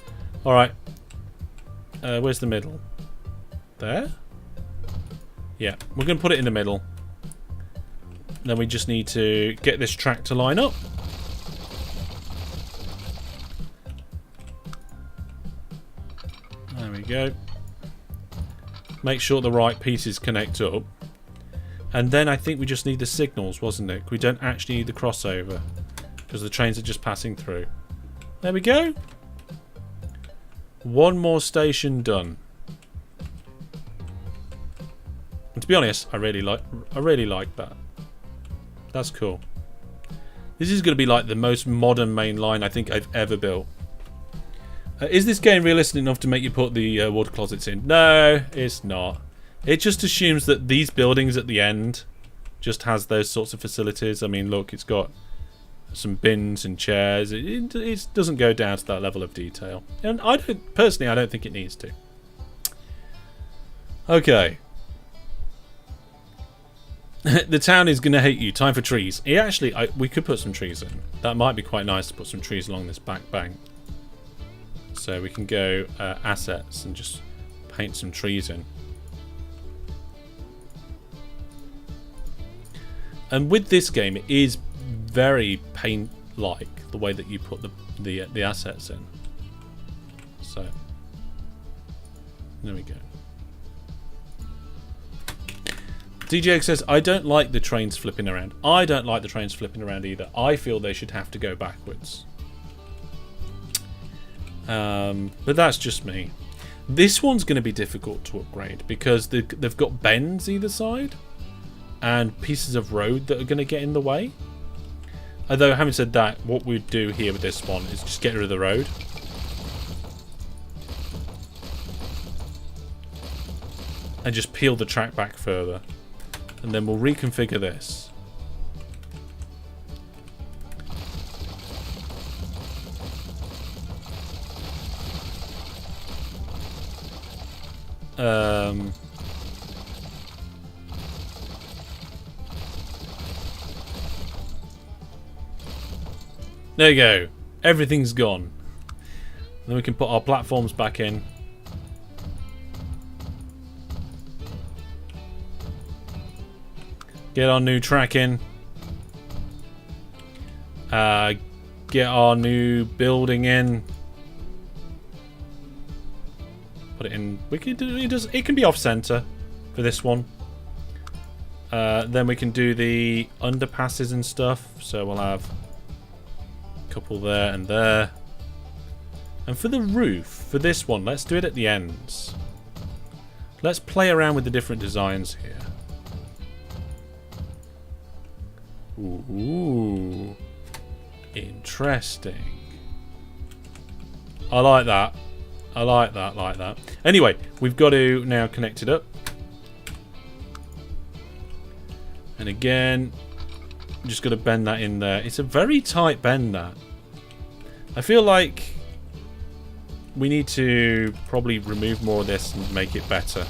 Alright. Where's the middle? There? Yeah, we're going to put it in the middle. Then we just need to get this track to line up. There we go. Make sure the right pieces connect up. And then I think we just need the signals, wasn't it? We don't actually need the crossover. Because the trains are just passing through. There we go. One more station done. And to be honest, I really like that. That's cool. This is going to be like the most modern main line I think I've ever built. Is this game realistic enough to make you put the water closets in? No, it's not. It just assumes that these buildings at the end just has those sorts of facilities. I mean, look, it's got some bins and chairs. It doesn't go down to that level of detail, and I don't think it needs to. Okay. The town is gonna hate you. Time for trees. We could put some trees in. That might be quite nice to put some trees along this back bank. So we can go assets and just paint some trees in. And with this game, it is very paint-like, the way that you put the assets in. So, there we go. DJX says, I don't like the trains flipping around. I don't like the trains flipping around either. I feel they should have to go backwards. But that's just me. This one's going to be difficult to upgrade because they've got bends either side and pieces of road that are going to get in the way. Although, having said that, what we'd do here with this one is just get rid of the road. And just peel the track back further. And then we'll reconfigure this. There you go. Everything's gone. Then we can put our platforms back in. Get our new track in. Get our new building in. Put it in. We can do it can be off center for this one. Then we can do the underpasses and stuff. So we'll have a couple there and there. And for the roof, for this one, let's do it at the ends. Let's play around with the different designs here. Ooh, interesting. I like that. I like that. Anyway, we've got to now connect it up. And again, just got to bend that in there. It's a very tight bend, that. I feel like we need to probably remove more of this and make it better.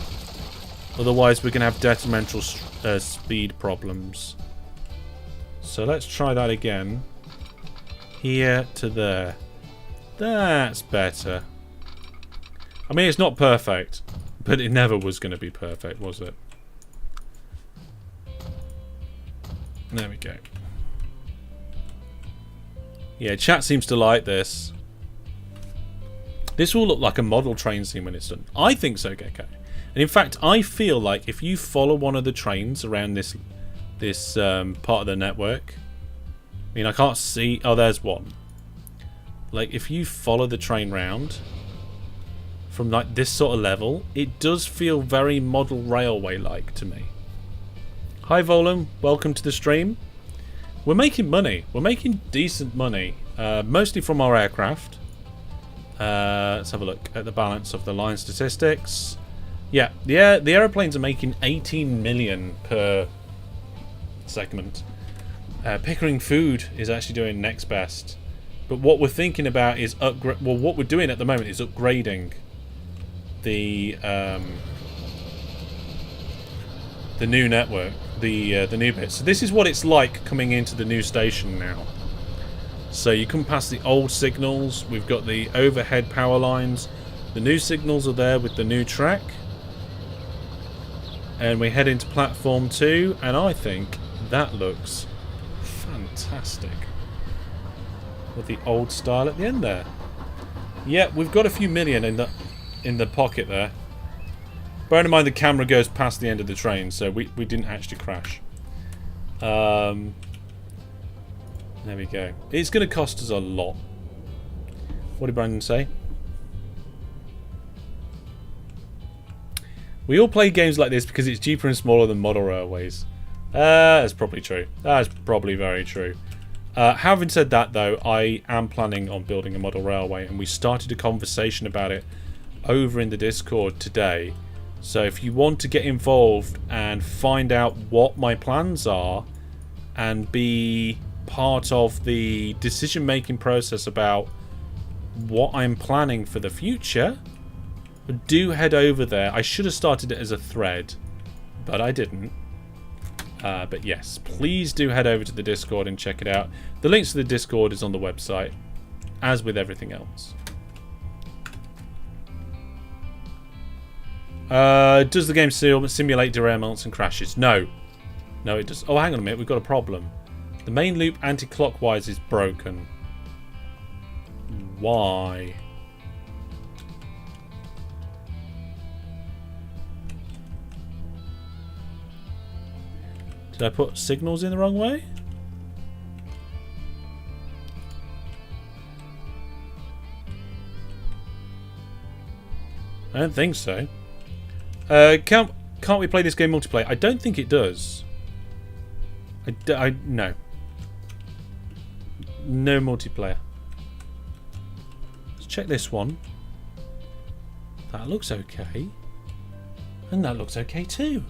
Otherwise, we're going to have detrimental speed problems. So let's try that again. Here to there. That's better. I mean, it's not perfect, but it never was going to be perfect, was it? There we go. Yeah, chat seems to like this. This will look like a model train scene when it's done. I think so, Gecko. And in fact, I feel like if you follow one of the trains around this part of the network, I mean, I can't see. Oh, there's one. Like, if you follow the train round from like this sort of level, it does feel very model railway-like to me. Hi, Volum. Welcome to the stream. We're making money. We're making decent money, mostly from our aircraft. Let's have a look at the balance of the line statistics. Yeah, the aeroplanes are making 18 million per segment. Pickering Food is actually doing next best, but what we're thinking about is what we're doing at the moment is upgrading the new network, the new bit. So this is what it's like coming into the new station now. So you come past the old signals. We've got the overhead power lines. The new signals are there with the new track, and we head into platform 2, and I think that looks fantastic with the old style at the end there. Yeah, we've got a few million in the pocket there. Bearing in mind the camera goes past the end of the train, so we didn't actually crash. There we go. It's going to cost us a lot. What did Brandon say? We all play games like this because it's cheaper and smaller than model railways. That's probably true. That's probably very true. Having said that, though, I am planning on building a model railway, and we started a conversation about it over in the Discord today. So if you want to get involved and find out what my plans are and be part of the decision-making process about what I'm planning for the future, do head over there. I should have started it as a thread, but I didn't. But yes, please do head over to the Discord and check it out. The links to the Discord is on the website, as with everything else. Does the game simulate derailments and crashes? No. No, it does. Oh, hang on a minute. We've got a problem. The main loop anti-clockwise is broken. Why? Did I put signals in the wrong way? I don't think so. Can't we play this game multiplayer? I don't think it does. No. No multiplayer. Let's check this one. That looks okay. And that looks okay too.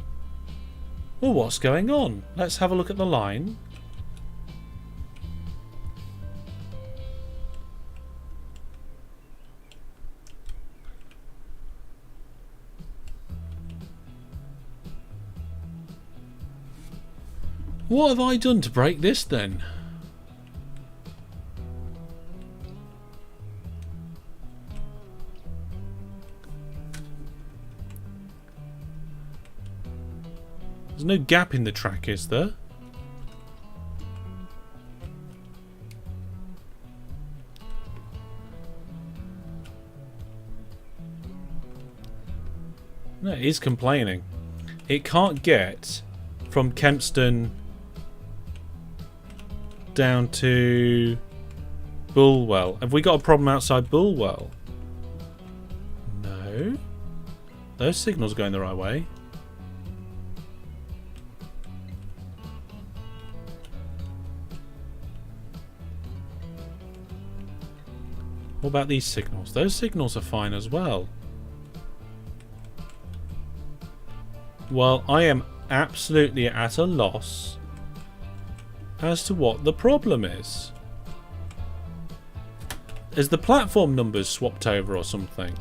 Well, what's going on? Let's have a look at the line. What have I done to break this then? There's no gap in the track, is there? No, it is complaining. It can't get from Kempston down to Bulwell. Have we got a problem outside Bulwell? No. Those signals are going the right way. What about these signals? Those signals are fine as well. Well, I am absolutely at a loss as to what the problem is. Is the platform numbers swapped over or something?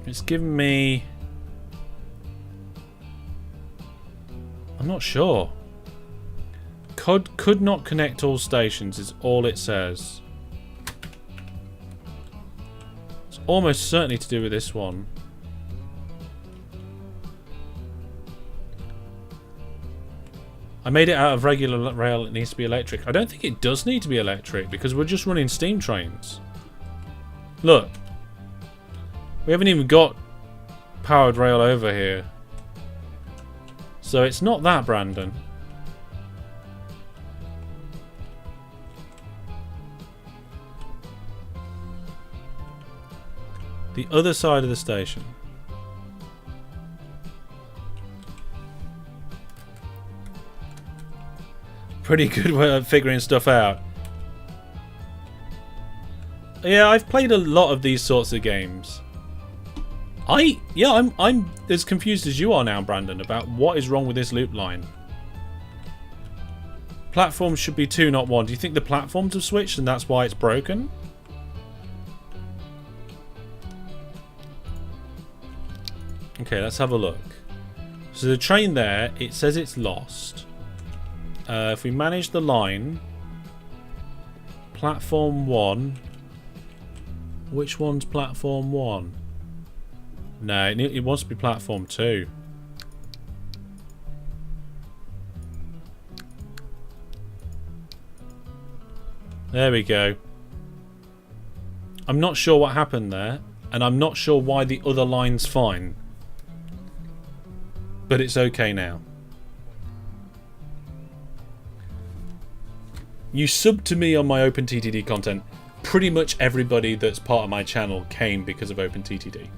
It's given me... I'm not sure. Could not connect all stations is all it says. It's almost certainly to do with this one. I made it out of regular rail. It needs to be electric. I don't think it does need to be electric because we're just running steam trains. Look. We haven't even got powered rail over here. So it's not that, Brandon. The other side of the station. Pretty good way of figuring stuff out. Yeah, I've played a lot of these sorts of games. I'm as confused as you are now, Brandon, about what is wrong with this loop line. Platforms should be 2, not 1. Do you think the platforms have switched and that's why it's broken? Okay, let's have a look. So the train there, it says it's lost. If we manage the line, platform 1. Which one's platform 1? No, it wants to be platform 2. There we go. I'm not sure what happened there, and I'm not sure why the other line's fine. But it's okay now. You subbed to me on my OpenTTD content. Pretty much everybody that's part of my channel came because of OpenTTD.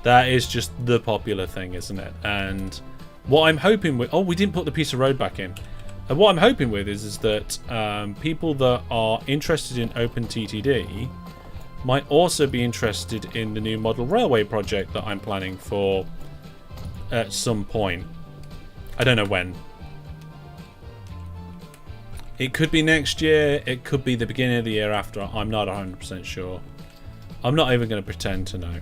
That is just the popular thing, isn't it? And what I'm hoping with... Oh, we didn't put the piece of road back in. And what I'm hoping with is that people that are interested in OpenTTD might also be interested in the new model railway project that I'm planning for at some point. I don't know when. It could be next year, it could be the beginning of the year after, I'm not 100% sure. I'm not even going to pretend to know.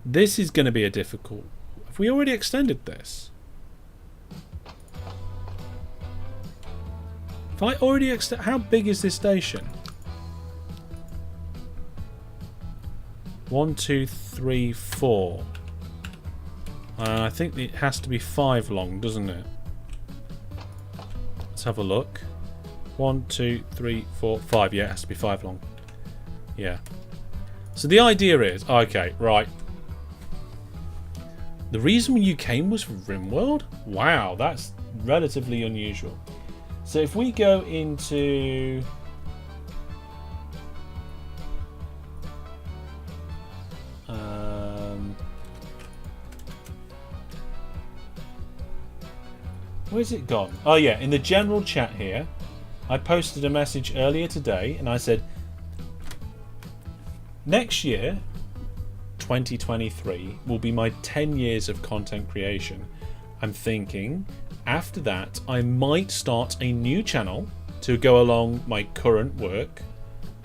This is going to be a difficult... Have we already extended this? If I already extend... How big is this station? 1, 2, 3, 4. I think it has to be 5 long, doesn't it? Let's have a look. 1, 2, 3, 4, 5. Yeah, it has to be 5 long. Yeah. So the idea is... Okay, right. The reason you came was from RimWorld? Wow, that's relatively unusual. So if we go into... where's it gone? Oh yeah, in the general chat here, I posted a message earlier today and I said, next year, 2023, will be my 10 years of content creation. I'm thinking after that I might start a new channel to go along my current work,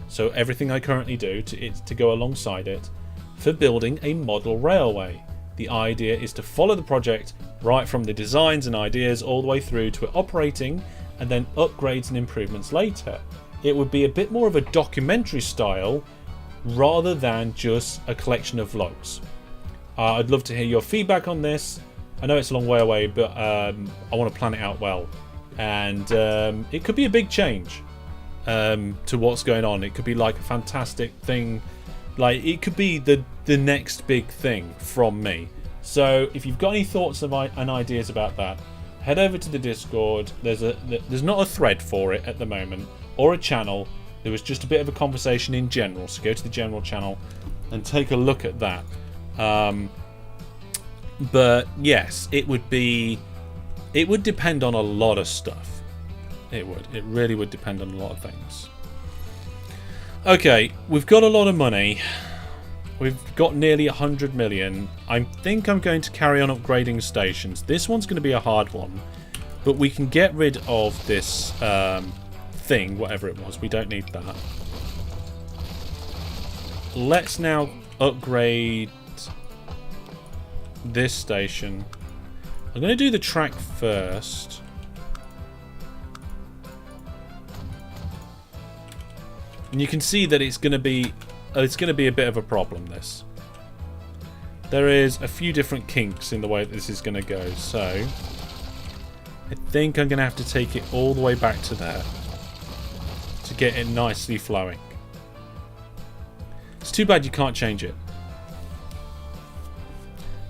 so everything I currently do to go alongside it, for building a model railway. The idea is to follow the project right from the designs and ideas all the way through to it operating, and then upgrades and improvements later. It would be a bit more of a documentary style rather than just a collection of vlogs. I'd love to hear your feedback on this. I know it's a long way away, but I want to plan it out well. And it could be a big change to what's going on. It could be like a fantastic thing. Like, it could be the next big thing from me. So if you've got any thoughts and ideas about that, head over to the Discord. There's not a thread for it at the moment, or a channel. There was just a bit of a conversation in general, so go to the general channel and take a look at that. But yes, it would depend on a lot of stuff. It really would depend on a lot of things. Okay, we've got a lot of money. We've got nearly 100 million. I think I'm going to carry on upgrading stations. This one's going to be a hard one, but we can get rid of this thing, whatever it was. We don't need that. Let's now upgrade this station. I'm going to do the track first. And you can see that it's going to be a bit of a problem, this. There is a few different kinks in the way that this is going to go, so I think I'm going to have to take it all the way back to there to get it nicely flowing. It's too bad you can't change it.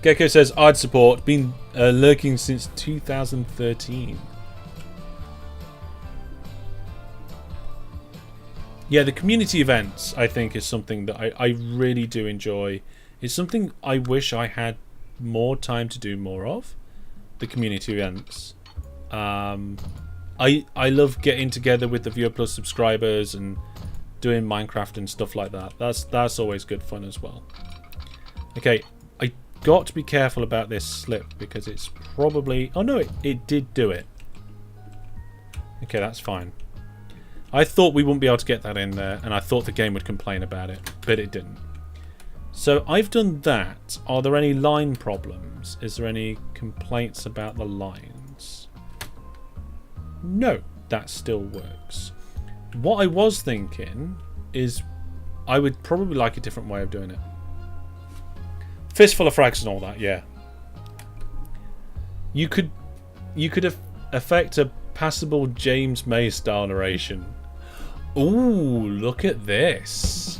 Gecko says, I'd support. Been lurking since 2013. Yeah, the community events, I think, is something that I really do enjoy. It's something I wish I had more time to do more of. The community events. I love getting together with the Viewer Plus subscribers and doing Minecraft and stuff like that. That's always good fun as well. Okay, I got to be careful about this slip because it's probably... Oh no, it did do it. Okay, that's fine. I thought we wouldn't be able to get that in there, and I thought the game would complain about it, but it didn't. So I've done that. Are there any line problems? Is there any complaints about the lines? No, that still works. What I was thinking is I would probably like a different way of doing it. Fistful of frags and all that, yeah. You could affect a passable James May style narration. Ooh, look at this.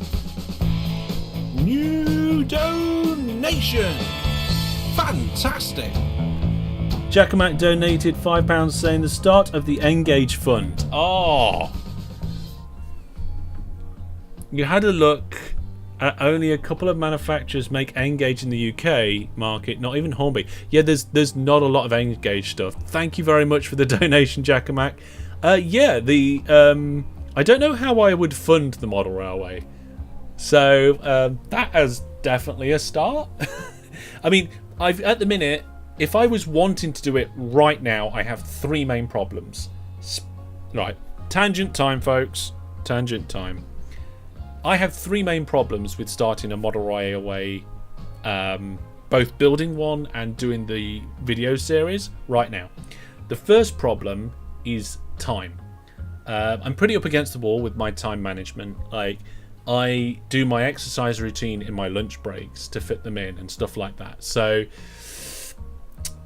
New donation. Fantastic. Jackamat donated £5 saying the start of the Engage Fund. Oh. You had a look Only a couple of manufacturers make N-gauge in the UK market, not even Hornby. Yeah, there's not a lot of N-gauge stuff. Thank you very much for the donation, Jackamak. Yeah, I don't know how I would fund the model railway. So that is definitely a start. I mean, at the minute, if I was wanting to do it right now, I have 3 main problems. Right, tangent time, folks. Tangent time. I have 3 main problems with starting a model railway, both building one and doing the video series right now. The first problem is time. I'm pretty up against the wall with my time management. Like, I do my exercise routine in my lunch breaks to fit them in and stuff like that. So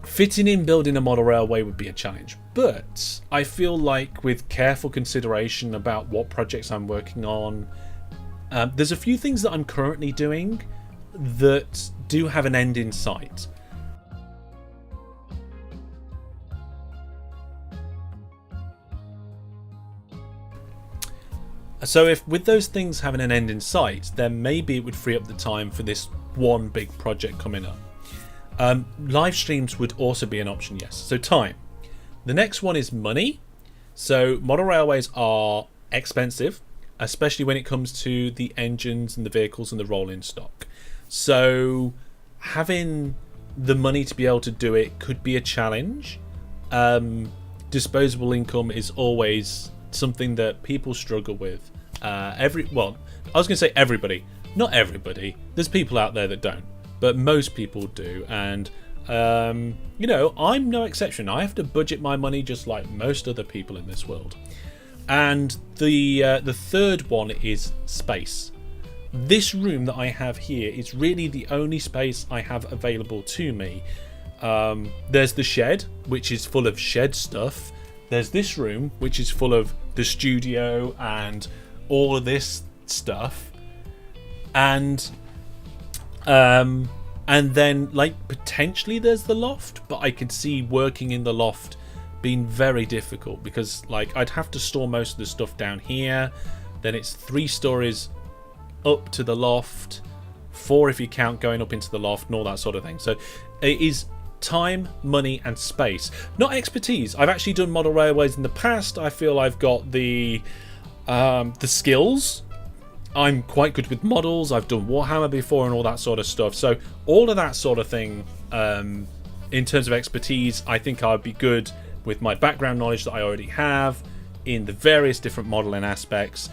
fitting in building a model railway would be a challenge. But I feel like with careful consideration about what projects I'm working on, there's a few things that I'm currently doing that do have an end in sight. So if with those things having an end in sight, then maybe it would free up the time for this one big project coming up. Live streams would also be an option, yes. So time. The next one is money. So model railways are expensive, especially when it comes to the engines and the vehicles and the rolling stock. So having the money to be able to do it could be a challenge. Disposable income is always something that people struggle with. I was going to say everybody. Not everybody. There's people out there that don't, but most people do. And I'm no exception. I have to budget my money just like most other people in this world. And the third one is space. This room that I have here is really the only space I have available to me. There's the shed, which is full of shed stuff. There's this room, which is full of the studio and all of this stuff. And then, like, potentially there's the loft, but I could see working in the loft being very difficult because, like, I'd have to store most of the stuff down here. Then it's 3 stories up to the loft, 4 if you count going up into the loft and all that sort of thing. So it is time, money and space, not expertise. I've actually done model railways in the past. I feel I've got the skills. I'm quite good with models. I've done Warhammer before and all that sort of stuff. So all of that sort of thing, in terms of expertise, I think I'd be good with my background knowledge that I already have in the various different modeling aspects.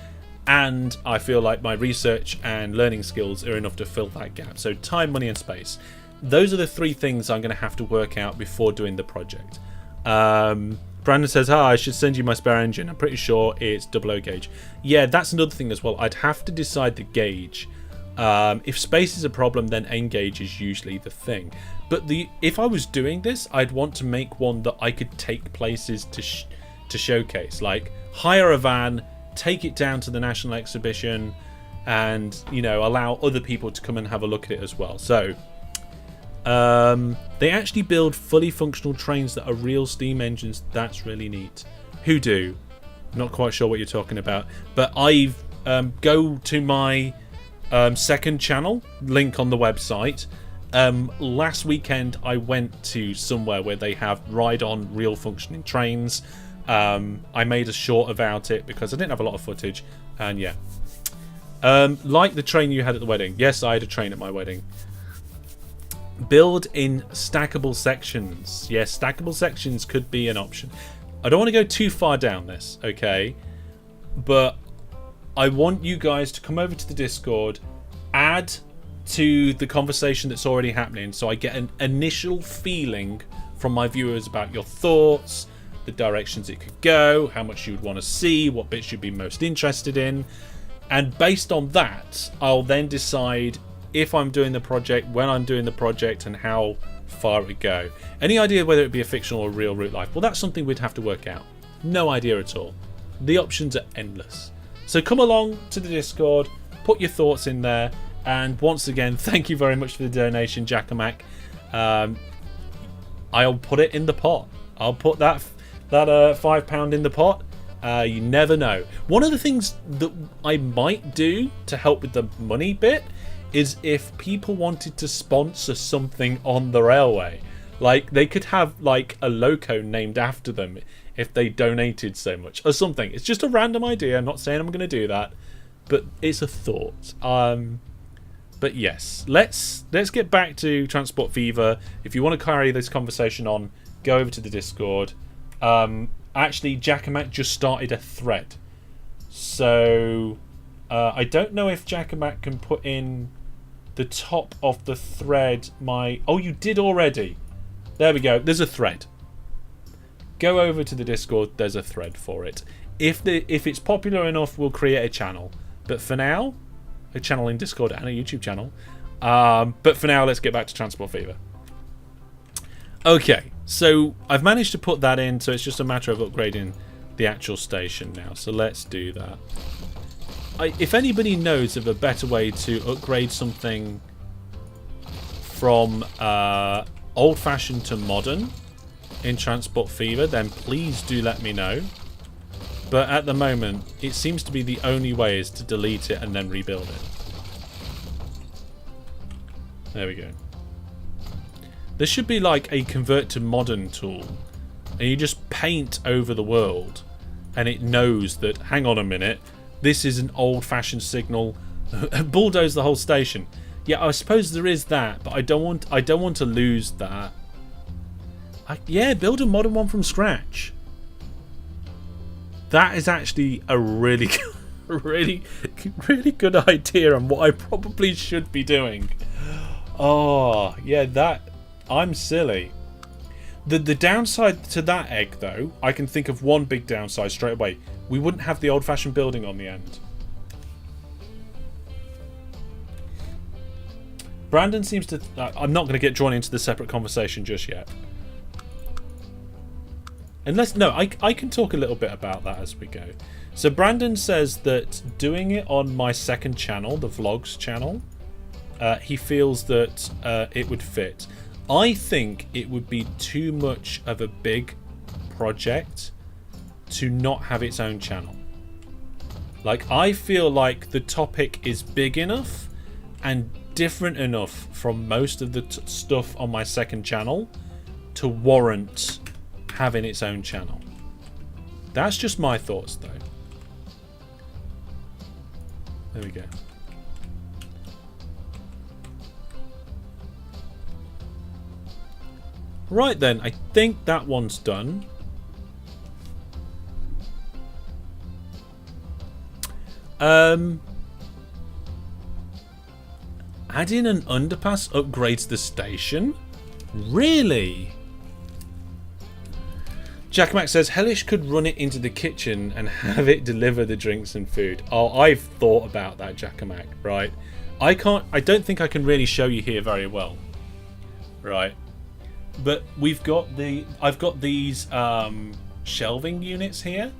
And I feel like my research and learning skills are enough to fill that gap. So time, money and space. Those are the 3 things I'm going to have to work out before doing the project. Brandon says, I should send you my spare engine. I'm pretty sure it's 00 gauge. Yeah, that's another thing as well. I'd have to decide the gauge. If space is a problem, then N gauge is usually the thing. But if I was doing this, I'd want to make one that I could take places to showcase. Like, hire a van, take it down to the National Exhibition, and, allow other people to come and have a look at it as well. So they actually build fully functional trains that are real steam engines. That's really neat. Who do? Not quite sure what you're talking about. But I've go to my second channel, link on the website. Last weekend I went to somewhere where they have ride-on real functioning trains. I made a short about it because I didn't have a lot of footage. And yeah. Like the train you had at the wedding. Yes, I had a train at my wedding. Build in stackable sections. Yes, stackable sections could be an option. I don't want to go too far down this, okay? But I want you guys to come over to the Discord, add to the conversation that's already happening, so I get an initial feeling from my viewers about your thoughts, the directions it could go, how much you would want to see, what bits you'd be most interested in. And based on that, I'll then decide if I'm doing the project, when I'm doing the project, and how far it would go. Any idea whether it be a fictional or real route life? Well, that's something we'd have to work out. No idea at all. The options are endless. So come along to the Discord, put your thoughts in there, and once again, thank you very much for the donation, Jackamak. I'll put it in the pot. I'll put that £5 in the pot, You never know. One of the things that I might do to help with the money bit is if people wanted to sponsor something on the railway. Like, they could have, like, a loco named after them if they donated so much or something. It's just a random idea. I'm not saying I'm going to do that, but it's a thought. But yes, let's get back to Transport Fever. If you want to carry this conversation on, go over to the Discord. Actually, Jackamat just started a thread. So, I don't know if Jackamat can put in the top of the thread Oh, you did already. There we go. There's a thread. Go over to the Discord. There's a thread for it. If it's popular enough, we'll create a channel. But for now, a channel in Discord and a YouTube channel. But for now, let's get back to Transport Fever. Okay, so I've managed to put that in, so it's just a matter of upgrading the actual station now. So let's do that. If anybody knows of a better way to upgrade something from old-fashioned to modern in Transport Fever, then please do let me know. But at the moment, it seems to be the only way is to delete it and then rebuild it. There we go. There should be like a convert to modern tool, and you just paint over the world, and it knows that, hang on a minute, this is an old-fashioned signal. Bulldoze the whole station. Yeah, I suppose there is that, but I don't want to lose that. Yeah, build a modern one from scratch. That is actually a really good idea, and what I probably should be doing. Oh, yeah, I'm silly. The downside to that egg, though, I can think of one big downside straight away. We wouldn't have the old-fashioned building on the end. Brandon seems to... I'm not going to get drawn into the separate conversation just yet. Unless... No, I can talk a little bit about that as we go. So Brandon says that doing it on my second channel, the vlogs channel, he feels that it would fit. I think it would be too much of a big project to not have its own channel. Like, I feel like the topic is big enough and different enough from most of the stuff on my second channel to warrant having its own channel. That's just my thoughts, though. There we go. Right then, I think that one's done. Adding an underpass upgrades the station? Really? Jack Mac says Hellish could run it into the kitchen and have it deliver the drinks and food. Oh, I've thought about that, Jack Mac, right? I don't think I can really show you here very well. Right. But I've got these shelving units here,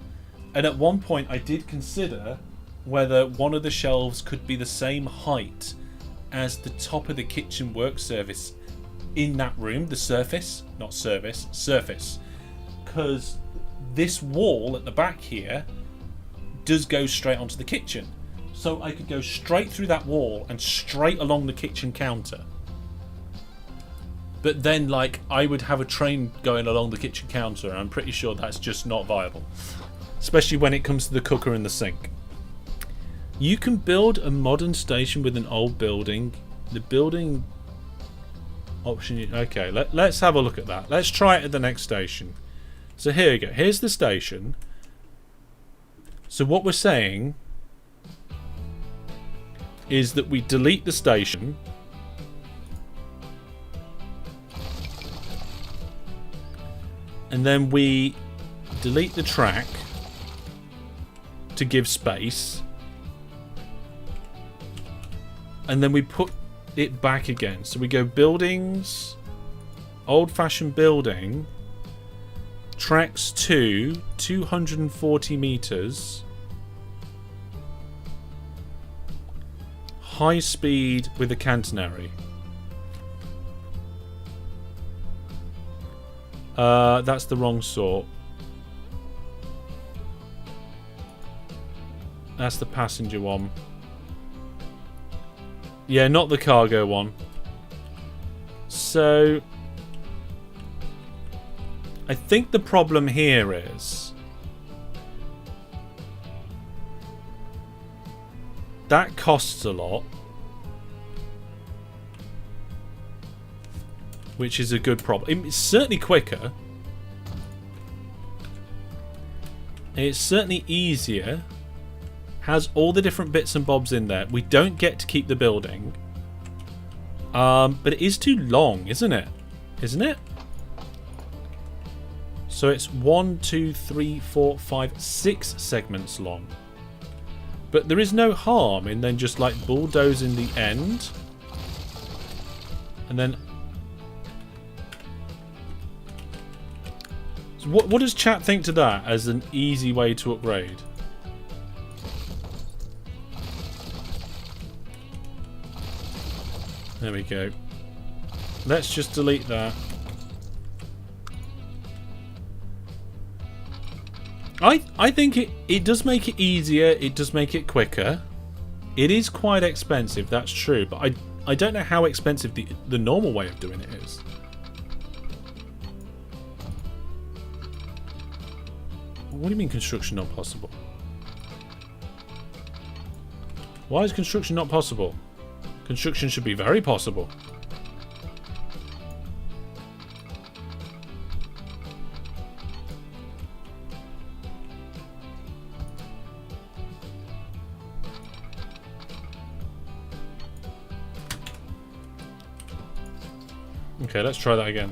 and at one point I did consider whether one of the shelves could be the same height as the top of the kitchen work surface in that room, the surface, not service, surface, because this wall at the back here does go straight onto the kitchen, so I could go straight through that wall and straight along the kitchen counter. But then, like, I would have a train going along the kitchen counter, and I'm pretty sure that's just not viable. Especially when it comes to the cooker and the sink. You can build a modern station with an old building. The building option... Okay, let's have a look at that. Let's try it at the next station. So here we go. Here's the station. So what we're saying is that we delete the station... and then we delete the track to give space, and then we put it back again. So we go buildings, old-fashioned building, tracks 240 meters, high speed with a catenary. That's the wrong sort. That's the passenger one. Yeah, not the cargo one. So I think the problem here is that costs a lot, which is a good problem. It's certainly quicker. It's certainly easier. Has all the different bits and bobs in there. We don't get to keep the building. But it is too long, isn't it? Isn't it? So it's 1, 2, 3, 4, 5, 6 segments long. But there is no harm in then just like bulldozing the end. And then... So what does chat think to that as an easy way to upgrade? There we go. Let's just delete that. I think it does make it easier. It does make it quicker. It is quite expensive, that's true. But I don't know how expensive the normal way of doing it is. What do you mean construction not possible? Why is construction not possible? Construction should be very possible. Okay, let's try that again.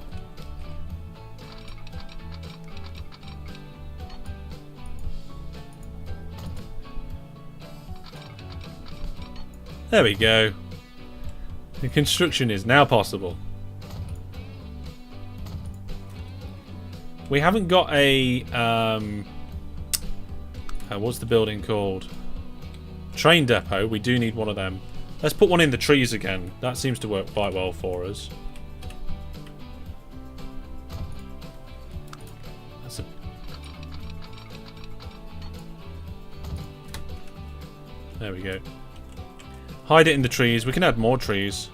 There we go. The construction is now possible. We haven't got a what's the building called? Train depot. We do need one of them. Let's put one in the trees again. That seems to work quite well for us. That's a... There we go. Hide it in the trees. We can add more trees.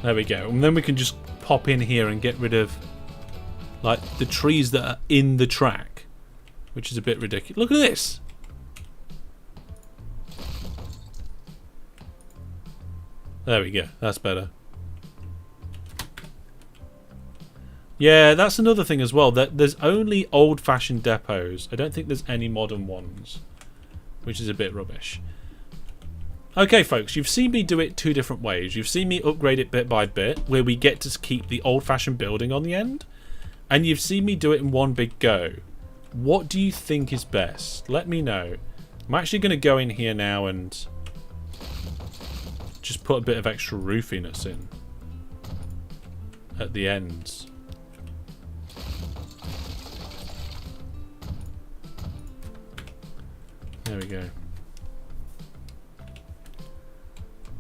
There we go. And then we can just pop in here and get rid of like the trees that are in the track, which is a bit ridiculous. Look at this. There we go. That's better. Yeah, that's another thing as well. That there's only old-fashioned depots. I don't think there's any modern ones, which is a bit rubbish. Okay, folks, you've seen me do it two different ways. You've seen me upgrade it bit by bit, where we get to keep the old-fashioned building on the end, and you've seen me do it in one big go. What do you think is best? Let me know. I'm actually going to go in here now and just put a bit of extra roofiness in at the ends. There we go.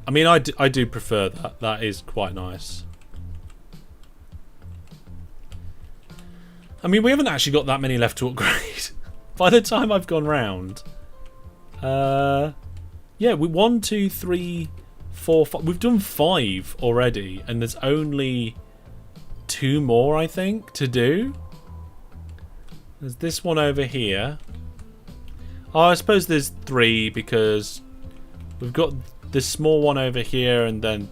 I mean, I do prefer that. That is quite nice. I mean, we haven't actually got that many left to upgrade. By the time I've gone round. Yeah, we 1, 2, 3, 4, 5. We've done 5 already. And there's only 2 more, I think, to do. There's this one over here. Oh, I suppose there's 3 because we've got this small one over here and then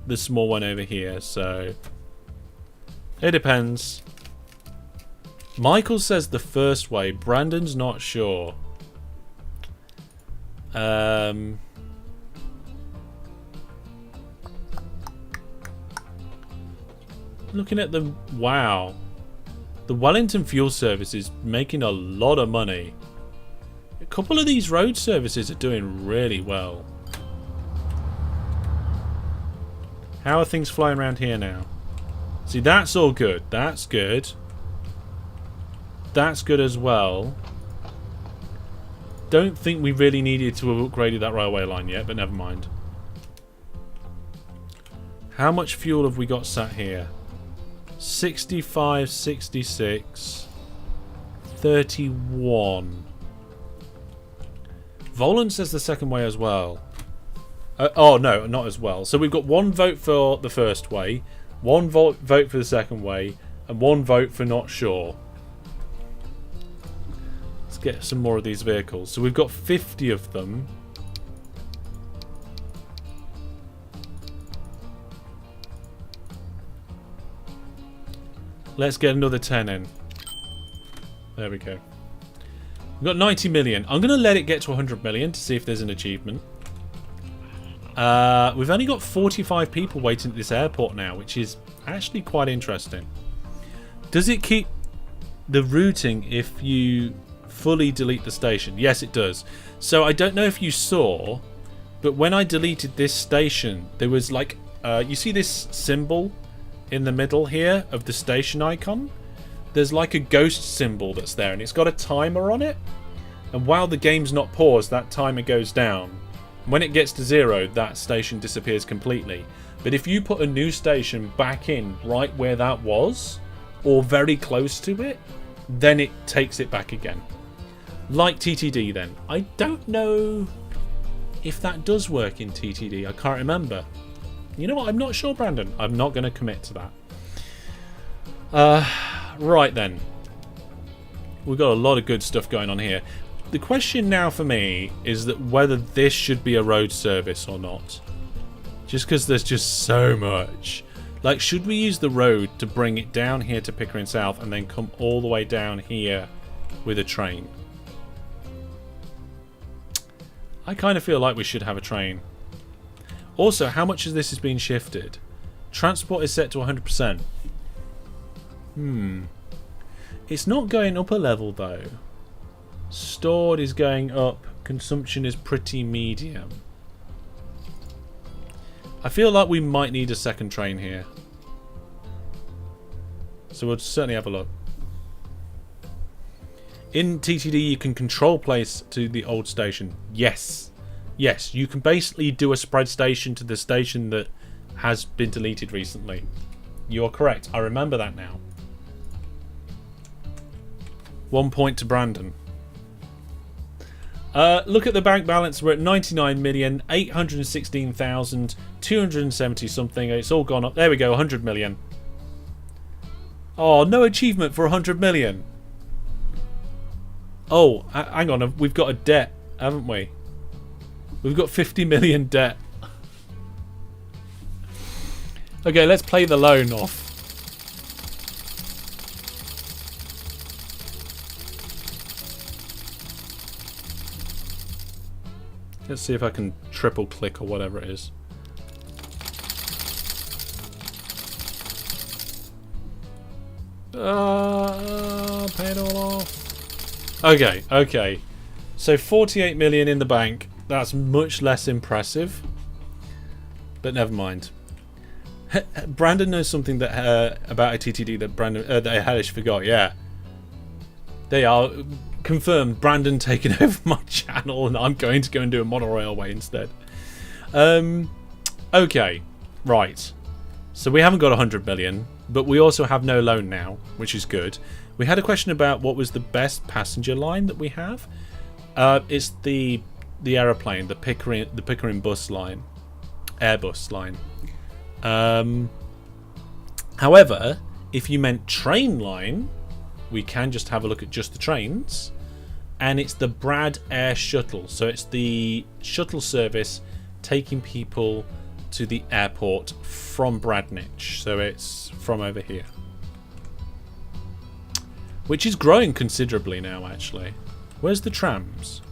the small one over here, so it depends. Michael says the first way. Brandon's not sure. Looking at the... Wow. The Wellington fuel service is making a lot of money. A couple of these road services are doing really well. How are things flying around here now? See, that's all good. That's good. That's good as well. Don't think we really needed to have upgraded that railway line yet, but never mind. How much fuel have we got sat here? 65, 66, 31. Volan says the second way as well. Oh, no, not as well. So we've got 1 vote for the first way, 1 vote for the second way, and 1 vote for not sure. Let's get some more of these vehicles. So we've got 50 of them. Let's get another 10 in. There we go. We've got 90 million. I'm going to let it get to 100 million to see if there's an achievement. We've only got 45 people waiting at this airport now, which is actually quite interesting. Does it keep the routing if you fully delete the station? Yes, it does. So I don't know if you saw, but when I deleted this station, there was like, you see this symbol in the middle here of the station icon? There's like a ghost symbol that's there, and it's got a timer on it. And while the game's not paused, that timer goes down. When it gets to 0, that station disappears completely. But if you put a new station back in right where that was, or very close to it, then it takes it back again. Like TTD then. I don't know if that does work in TTD. I can't remember. You know what? I'm not sure, Brandon. I'm not going to commit to that. Right then. We've got a lot of good stuff going on here. The question now for me is that whether this should be a road service or not. Just because there's just so much. Like, should we use the road to bring it down here to Pickering South and then come all the way down here with a train? I kind of feel like we should have a train. Also, how much of this has been shifted? Transport is set to 100%. It's not going up a level though. Stored is going up. Consumption is pretty medium. I feel like we might need a second train here. So we'll certainly have a look. In TTD you can control place to the old station. Yes. Yes, you can basically do a spread station to the station that has been deleted recently. You're correct. I remember that now. 1 point to Brandon. Look at the bank balance. We're at 99,816,270 something. It's all gone up. There we go, 100 million. Oh, no achievement for 100 million. Oh, hang on. We've got a debt, haven't we? We've got 50 million debt. Okay, let's play the loan off. Let's see if I can triple click or whatever it is. Pay it all off. Okay, okay. So 48 million in the bank. That's much less impressive. But never mind. Brandon knows something that about a TTD that that Hellish forgot. Yeah. They are confirmed. Brandon taking over my channel, and I'm going to go and do a model railway instead. Okay, right. So we haven't got 100 million, but we also have no loan now, which is good. We had a question about what was the best passenger line that we have. It's the aeroplane, the Pickering bus line, Airbus line. However, if you meant train line, we can just have a look at just the trains, and it's the Brad Air Shuttle. So it's the shuttle service taking people to the airport from Bradnich. So it's from over here, which is growing considerably now, actually. Where's the trams?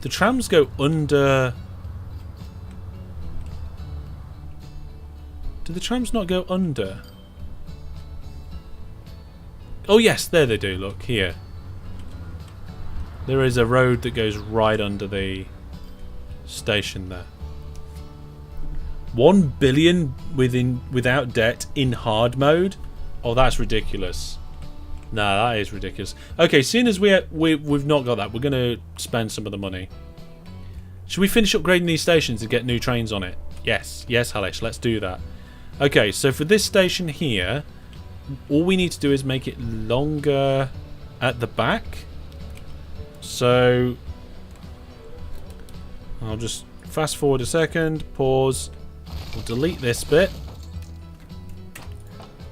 The trams go under... Do the trams not go under? Oh yes, there they do, look, here. There is a road that goes right under the station there. 1 billion without debt in hard mode? Oh, that's ridiculous. Nah, that is ridiculous. Okay, seeing as we've not got that, we're going to spend some of the money. Should we finish upgrading these stations and get new trains on it? Yes, Halish, let's do that. Okay, so for this station here, all we need to do is make it longer at the back. So I'll just fast forward a second, pause, we'll delete this bit.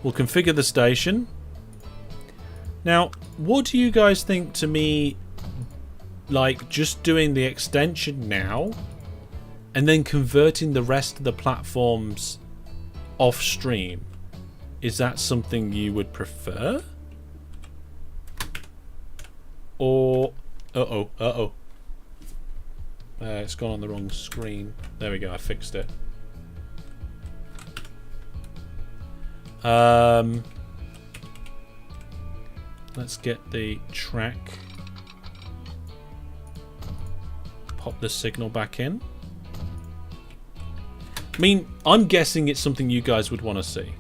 We'll configure the station. Now, what do you guys think to me, like, just doing the extension now and then converting the rest of the platforms off stream? Is that something you would prefer? Or... it's gone on the wrong screen. There we go, I fixed it. Let's get the track. Pop the signal back in. I mean, I'm guessing it's something you guys would want to see.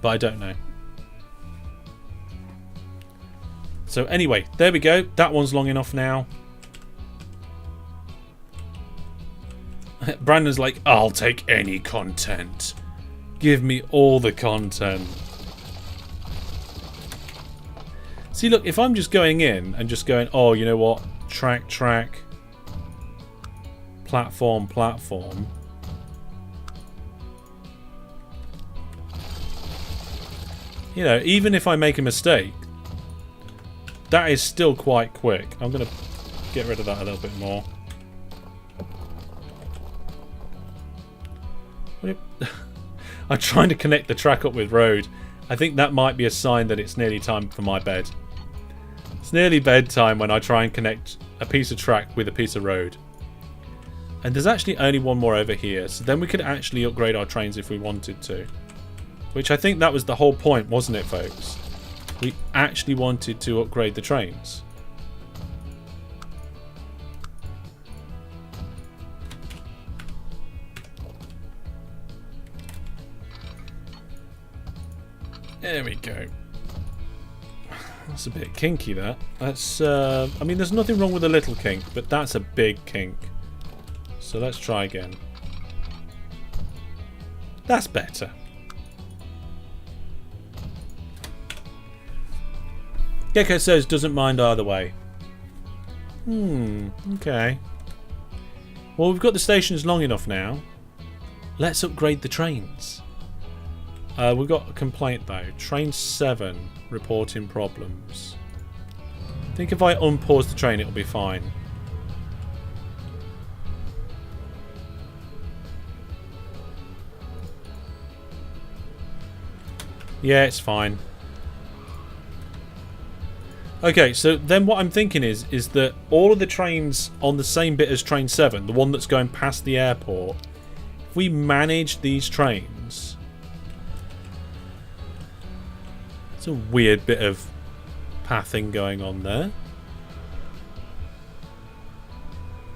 But I don't know. So anyway, there we go. That one's long enough now. Brandon's like, I'll take any content. Give me all the content. See, look, if I'm just going in and just going, oh, you know what? Track, platform. You know, even if I make a mistake, that is still quite quick. I'm going to get rid of that a little bit more. I'm trying to connect the track up with road. I think that might be a sign that it's nearly time for my bed. It's nearly bedtime when I try and connect a piece of track with a piece of road. And there's actually only one more over here, so then we could actually upgrade our trains if we wanted to. Which I think that was the whole point, wasn't it, folks? We actually wanted to upgrade the trains. There we go. That's a bit kinky, that. That's, I mean, there's nothing wrong with a little kink, but that's a big kink. So let's try again. That's better. Gecko says doesn't mind either way. Okay. Well, we've got the stations long enough now. Let's upgrade the trains. We've got a complaint though. Train 7 reporting problems. I think if I unpause the train it'll be fine. Yeah, it's fine. Okay, so then what I'm thinking is that all of the trains on the same bit as train 7, the one that's going past the airport, if we manage these trains... It's a weird bit of pathing going on there.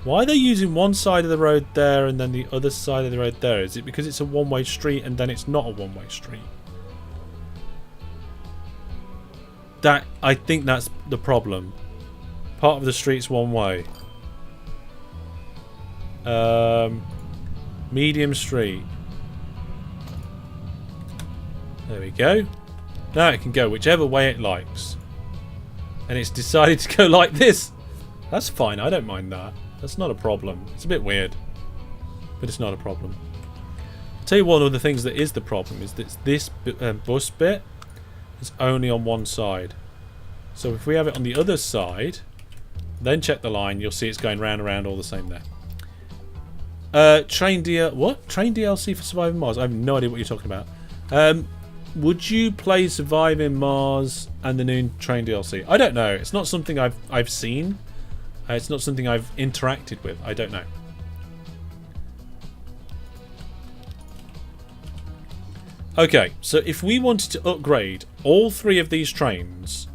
Why are they using one side of the road there and then the other side of the road there? Is it because it's a one-way street and then it's not a one-way street? I think that's the problem. Part of the street's one way. Medium street. There we go. Now it can go whichever way it likes. And it's decided to go like this. That's fine, I don't mind that. That's not a problem. It's a bit weird. But it's not a problem. I'll tell you one of the things that is the problem is that this bus bit is only on one side. So if we have it on the other side, then check the line, you'll see it's going round and round all the same there. Train DLC for Surviving Mars? I have no idea what you're talking about. Would you play Surviving Mars and the new train DLC? I don't know. It's not something I've seen. It's not something I've interacted with. I don't know. Okay, so if we wanted to upgrade all 3 of these trains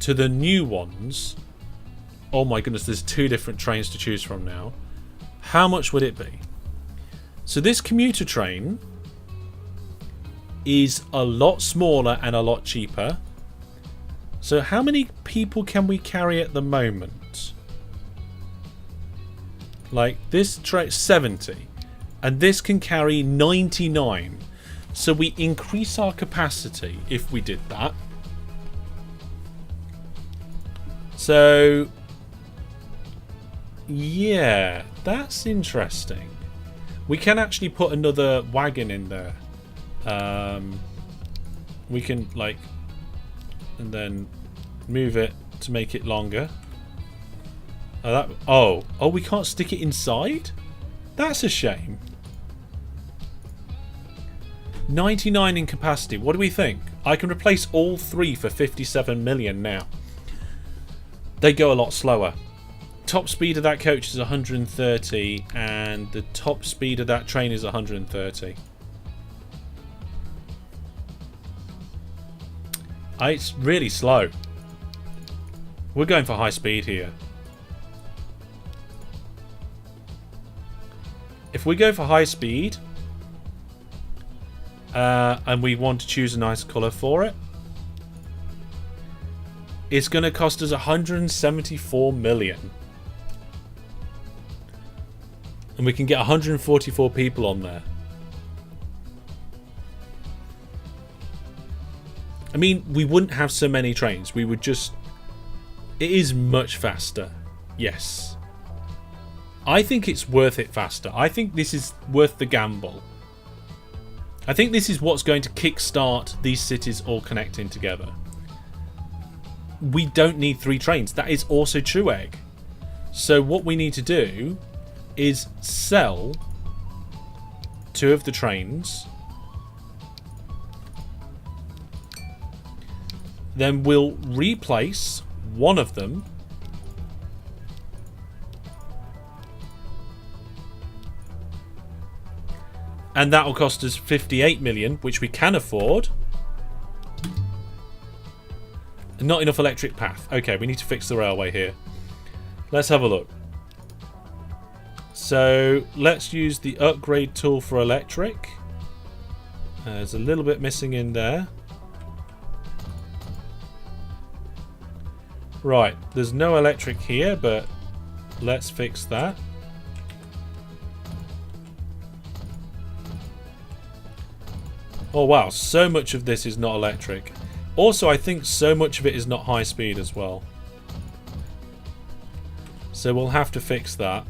to the new ones... Oh my goodness, there's 2 different trains to choose from now. How much would it be? So this commuter train is a lot smaller and a lot cheaper. So how many people can we carry at the moment? Like this train 70, and this can carry 99. So we increase our capacity if we did that. So yeah, that's interesting. We can actually put another wagon in there. We can like, and then move it to make it longer. Oh, we can't stick it inside? That's a shame. 99 in capacity. What do we think? I can replace all 3 for 57 million now. They go a lot slower. Top speed of that coach is 130 and the top speed of that train is 130. It's really slow. We're going for high speed here. If we go for high speed and we want to choose a nice colour for it, it's going to cost us 174 million. And we can get 144 people on there. I mean, we wouldn't have so many trains. We would just... It is much faster. Yes. I think it's worth it faster. I think this is worth the gamble. I think this is what's going to kickstart these cities all connecting together. We don't need 3 trains. That is also true, Egg. So what we need to do is sell 2 of the trains. Then we'll replace one of them. And that will cost us 58 million, which we can afford. Not enough electric path. Okay, we need to fix the railway here. Let's have a look. So let's use the upgrade tool for electric. There's a little bit missing in there. Right, there's no electric here, but let's fix that. Oh wow, so much of this is not electric. Also, I think so much of it is not high speed as well. So we'll have to fix that.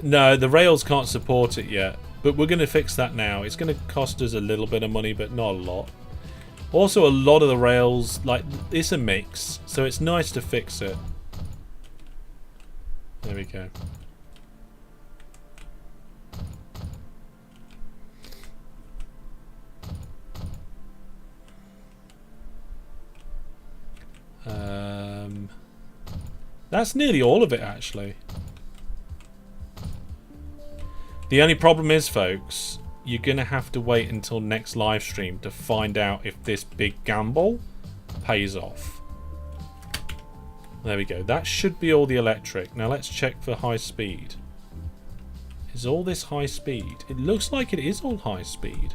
No, the rails can't support it yet. But we're going to fix that now. It's going to cost us a little bit of money, but not a lot. Also, a lot of the rails, like, it's a mix. So it's nice to fix it. There we go. That's nearly all of it, actually. The only problem is, folks, you're going to have to wait until next live stream to find out if this big gamble pays off. There we go. That should be all the electric. Now let's check for high speed. Is all this high speed? It looks like it is all high speed.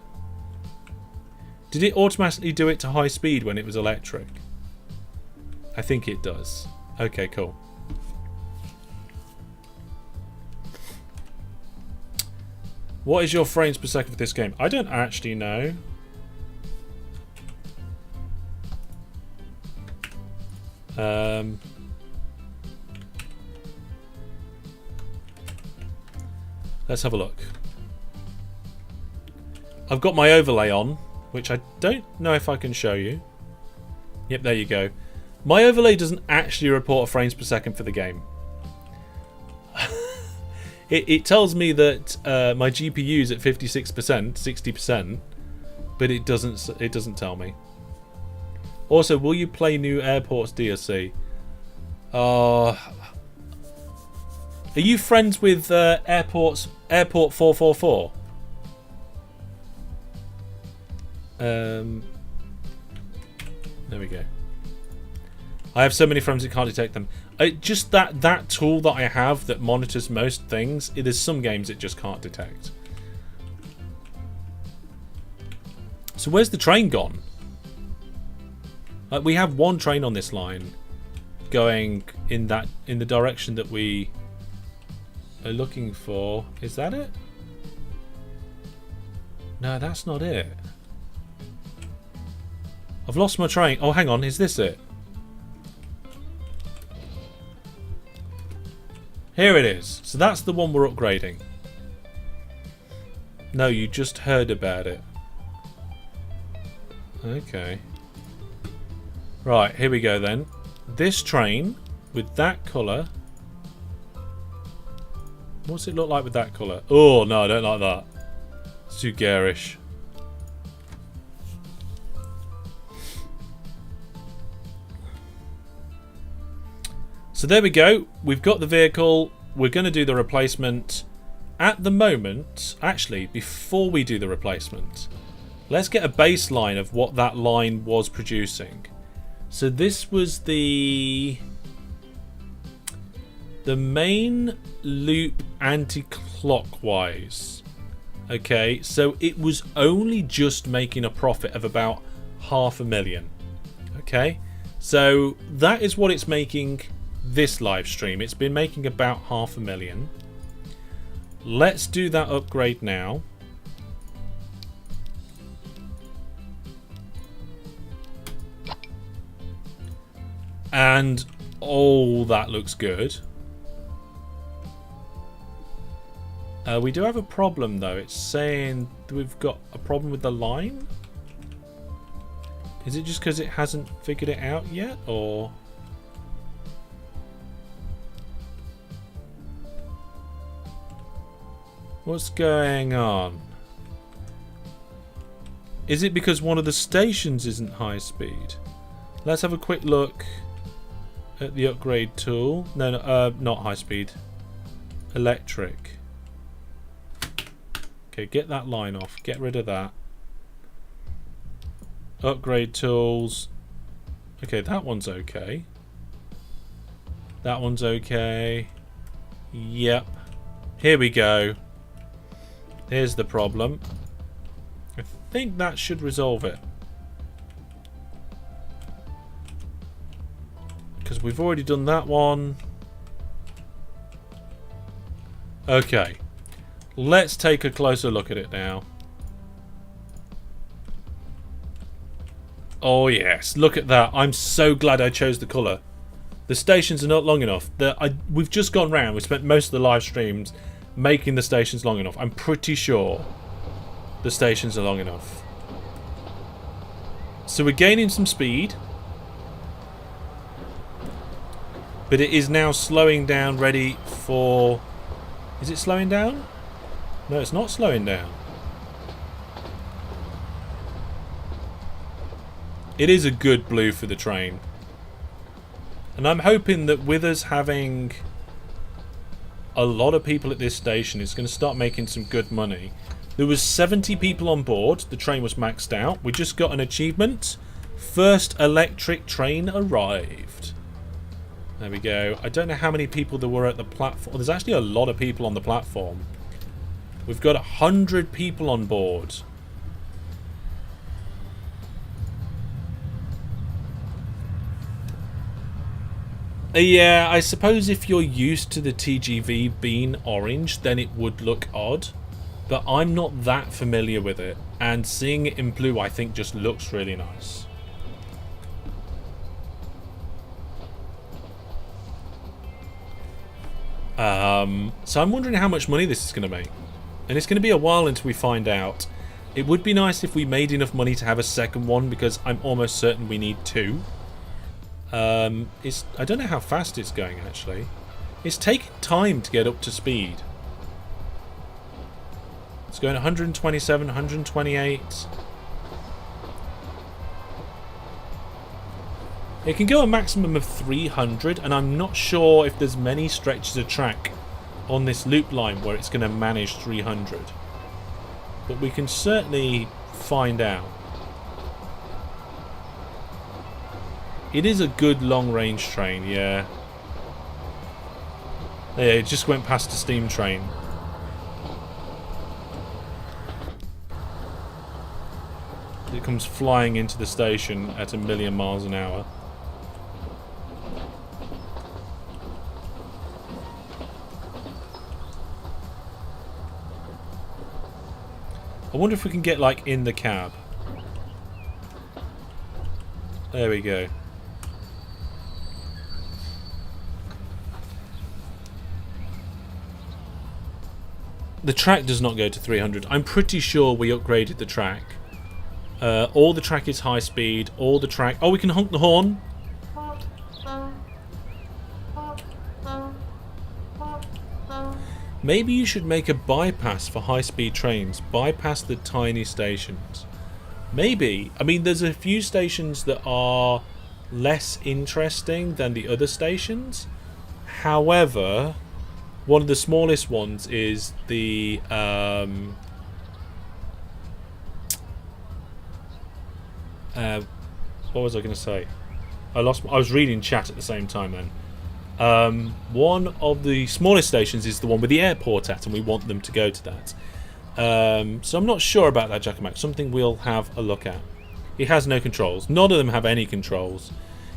Did it automatically do it to high speed when it was electric? I think it does. Okay, cool. What is your frames per second for this game? I don't actually know. Let's have a look. I've got my overlay on, which I don't know if I can show you. Yep, there you go. My overlay doesn't actually report frames per second for the game. It tells me that my GPU is at 56%, 60%, but it doesn't tell me. Also, will you play new Airports DLC? Are you friends with Airport 444? There we go. I have so many friends that can't detect them. Just that tool that I have that monitors most things, there's some games it just can't detect. So where's the train gone? We have one train on this line going in the direction that we are looking for. Is that it? No, that's not it. I've lost my train. Oh, hang on. Is this it? Here it is. So that's the one we're upgrading. No, you just heard about it. Okay. Right, here we go then. This train with that colour. What's it look like with that colour? Oh, no, I don't like that. It's too garish. So there we go. We've got the vehicle. We're going to do the replacement. At the moment, actually, before we do the replacement, let's get a baseline of what that line was producing. So this was the main loop anti-clockwise. Okay, so it was only just making a profit of about 500,000. Okay, so that is what it's making this live stream. It's been making about 500,000. Let's do that upgrade now. And oh, that looks good. We do have a problem though. It's saying we've got a problem with the line. Is it just because it hasn't figured it out yet, or? What's going on? Is it because one of the stations isn't high speed? Let's have a quick look at the upgrade tool. No, not high speed. Electric. Okay, get that line off. Get rid of that. Upgrade tools. Okay, that one's okay. That one's okay. Yep. Here we go. Here's the problem. I think that should resolve it. Because we've already done that one. Okay. Let's take a closer look at it now. Oh yes, look at that. I'm so glad I chose the colour. The stations are not long enough. We've just gone round. We spent most of the live streams making the stations long enough. I'm pretty sure the stations are long enough. So we're gaining some speed. But it is now slowing down, ready for... Is it slowing down? No, it's not slowing down. It is a good blue for the train. And I'm hoping that with us having a lot of people at this station, it's going to start making some good money. There was 70 people on board. The train was maxed out. We just got an achievement. First electric train arrived. There we go. I don't know how many people there were at the platform. There's actually a lot of people on the platform. We've got 100 people on board. Yeah, I suppose if you're used to the TGV being orange, then it would look odd. But I'm not that familiar with it. And seeing it in blue, I think, just looks really nice. So I'm wondering how much money this is going to make. And it's going to be a while until we find out. It would be nice if we made enough money to have a second one, because I'm almost certain we need two. I don't know how fast it's going, actually. It's taking time to get up to speed. It's going 127, 128. It can go a maximum of 300, and I'm not sure if there's many stretches of track on this loop line where it's going to manage 300. But we can certainly find out. It is a good long-range train, yeah. Yeah, it just went past a steam train. It comes flying into the station at 1,000,000 miles an hour. I wonder if we can get, like, in the cab. There we go. The track does not go to 300. I'm pretty sure we upgraded the track. All the track is high speed. All the track... Oh, we can honk the horn. Maybe you should make a bypass for high-speed trains. Bypass the tiny stations. Maybe. I mean, there's a few stations that are less interesting than the other stations. However, one of the smallest ones is the... what was I going to say? I was reading chat at the same time then. One of the smallest stations is the one with the airport at, and we want them to go to that. So I'm not sure about that, Jackamak. Something we'll have a look at. It has no controls. None of them have any controls.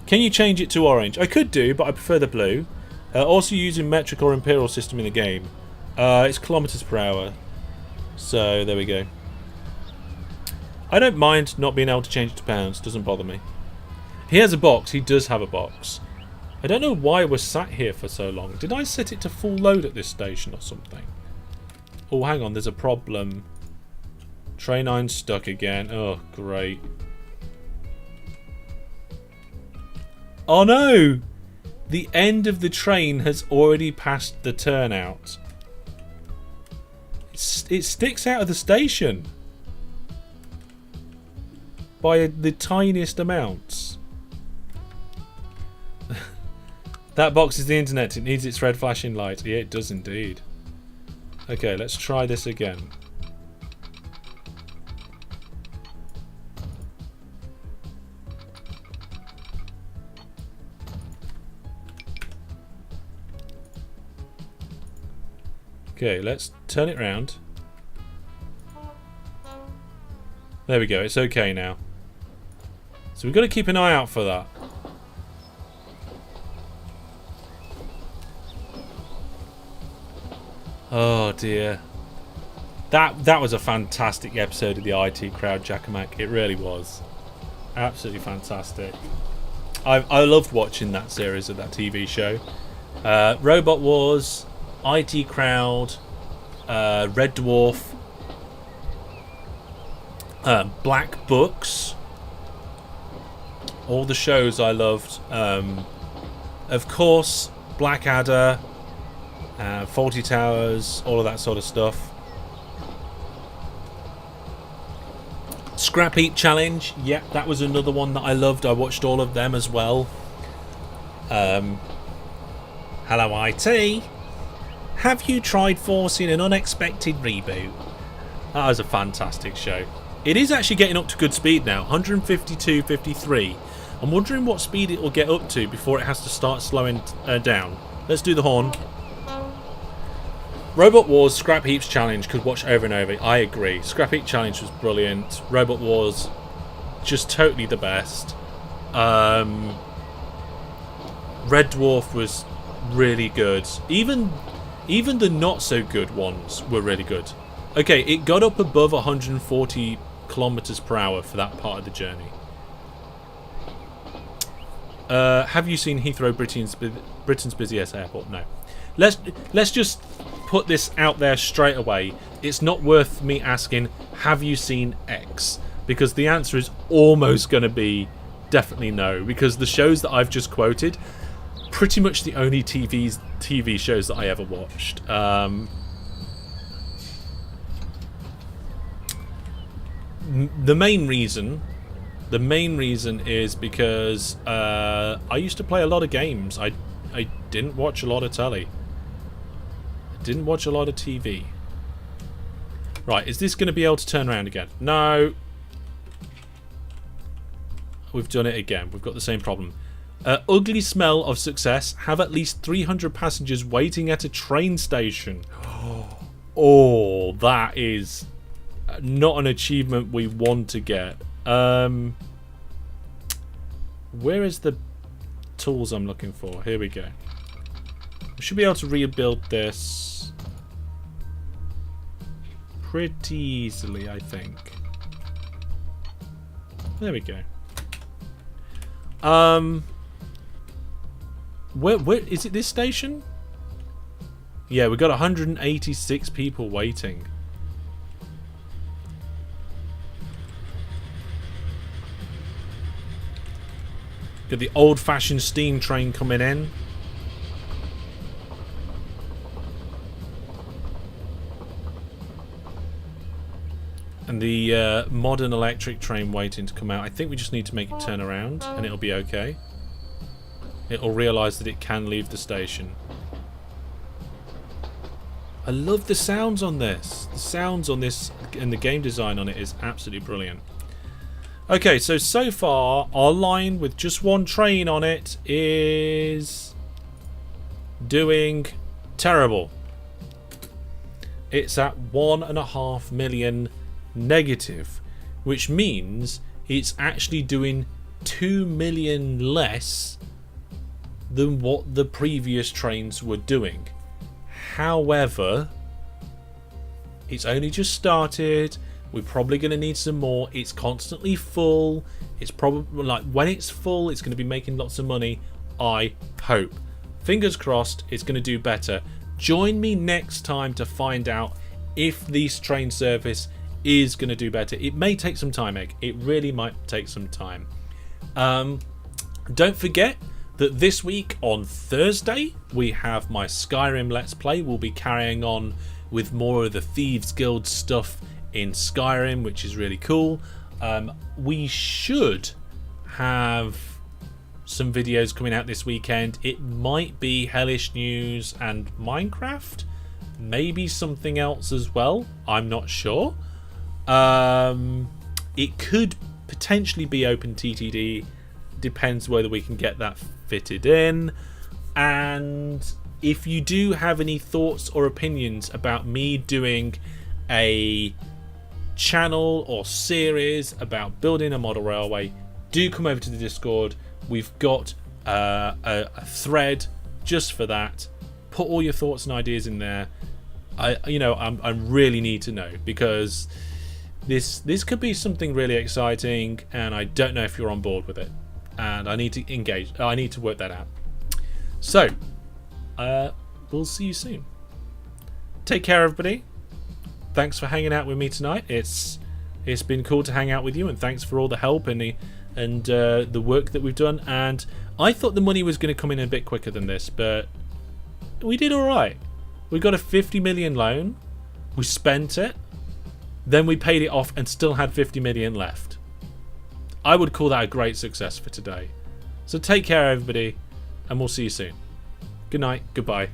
Can you change it to orange? I could do, but I prefer the blue. Also using metric or imperial system in the game. It's kilometers per hour. So there we go. I don't mind not being able to change it to pounds. Doesn't bother me. He has a box. He does have a box. I don't know why we're sat here for so long. Did I set it to full load at this station or something? Oh, hang on. There's a problem. Train 9's stuck again. Oh, great. Oh, no! The end of the train has already passed the turnout. It sticks out of the station. By the tiniest amounts. That box is the internet. It needs its red flashing light. Yeah, it does indeed. Okay, let's try this again. Okay, let's turn it round. There we go. It's okay now. So we've got to keep an eye out for that. Oh dear. That was a fantastic episode of the IT Crowd, Jackamak. It really was. Absolutely fantastic. I loved watching that series of that TV show. Robot Wars, IT Crowd, Red Dwarf, Black Books. All the shows I loved. Of course, Blackadder, Faulty Towers, all of that sort of stuff. Scrap Heap Challenge, yep, that was another one that I loved. I watched all of them as well. Hello IT. Have you tried forcing an unexpected reboot? That was a fantastic show. It is actually getting up to good speed now, 152.53. I'm wondering what speed it will get up to before it has to start slowing down. Let's do the horn. Robot Wars Scrap Heaps Challenge could watch over and over. I agree. Scrap Heap Challenge was brilliant. Robot Wars, just totally the best. Red Dwarf was really good. Even the not so good ones were really good. Okay, it got up above 140 kilometers per hour for that part of the journey. Have you seen Heathrow, Britain's busiest airport? No. Let's just put this out there straight away. It's not worth me asking, have you seen X? Because the answer is almost going to be definitely no. Because the shows that I've just quoted, pretty much the only TV shows that I ever watched. The main reason is because I used to play a lot of games. I didn't watch a lot of telly. I didn't watch a lot of TV. Right, is this going to be able to turn around again? No. We've done it again. We've got the same problem. Ugly smell of success. Have at least 300 passengers waiting at a train station. Oh, that is not an achievement we want to get. Where is the tools I'm looking for? Here we go. We should be able to rebuild this pretty easily, I think. There we go. Where is it? This station? Yeah, we got 186 people waiting. Got the old-fashioned steam train coming in. And the modern electric train waiting to come out. I think we just need to make it turn around and it'll be okay. It'll realise that it can leave the station. I love the sounds on this. The sounds on this and the game design on it is absolutely brilliant. Okay, so far our line with just one train on it is doing terrible. It's at 1.5 million negative, which means it's actually doing 2 million less than what the previous trains were doing. However, it's only just started. We're probably going to need some more. It's constantly full. It's probably like when it's full, it's going to be making lots of money. I hope. Fingers crossed, it's going to do better. Join me next time to find out if this train service is going to do better. It may take some time, Egg. It really might take some time. Don't forget that this week on Thursday, we have my Skyrim Let's Play. We'll be carrying on with more of the Thieves Guild stuff in Skyrim, which is really cool. We should have some videos coming out this weekend. It might be Hellish News and Minecraft, maybe something else as well. I'm not sure. It could potentially be Open TTD. Depends whether we can get that fitted in. And if you do have any thoughts or opinions about me doing a channel or series about building a model railway, do come over to the Discord. We've got a thread just for that. Put all your thoughts and ideas in there. I really need to know, because this could be something really exciting, and I don't know if you're on board with it, and I need to engage. I need to work that out. So we'll see you soon. Take care, everybody. Thanks for hanging out with me tonight. It's been cool to hang out with you, and thanks for all the help and the work that we've done. And I thought the money was going to come in a bit quicker than this, but we did all right. We got a 50 million loan. We spent it. Then we paid it off and still had 50 million left. I would call that a great success for today. So take care, everybody, and we'll see you soon. Good night. Goodbye.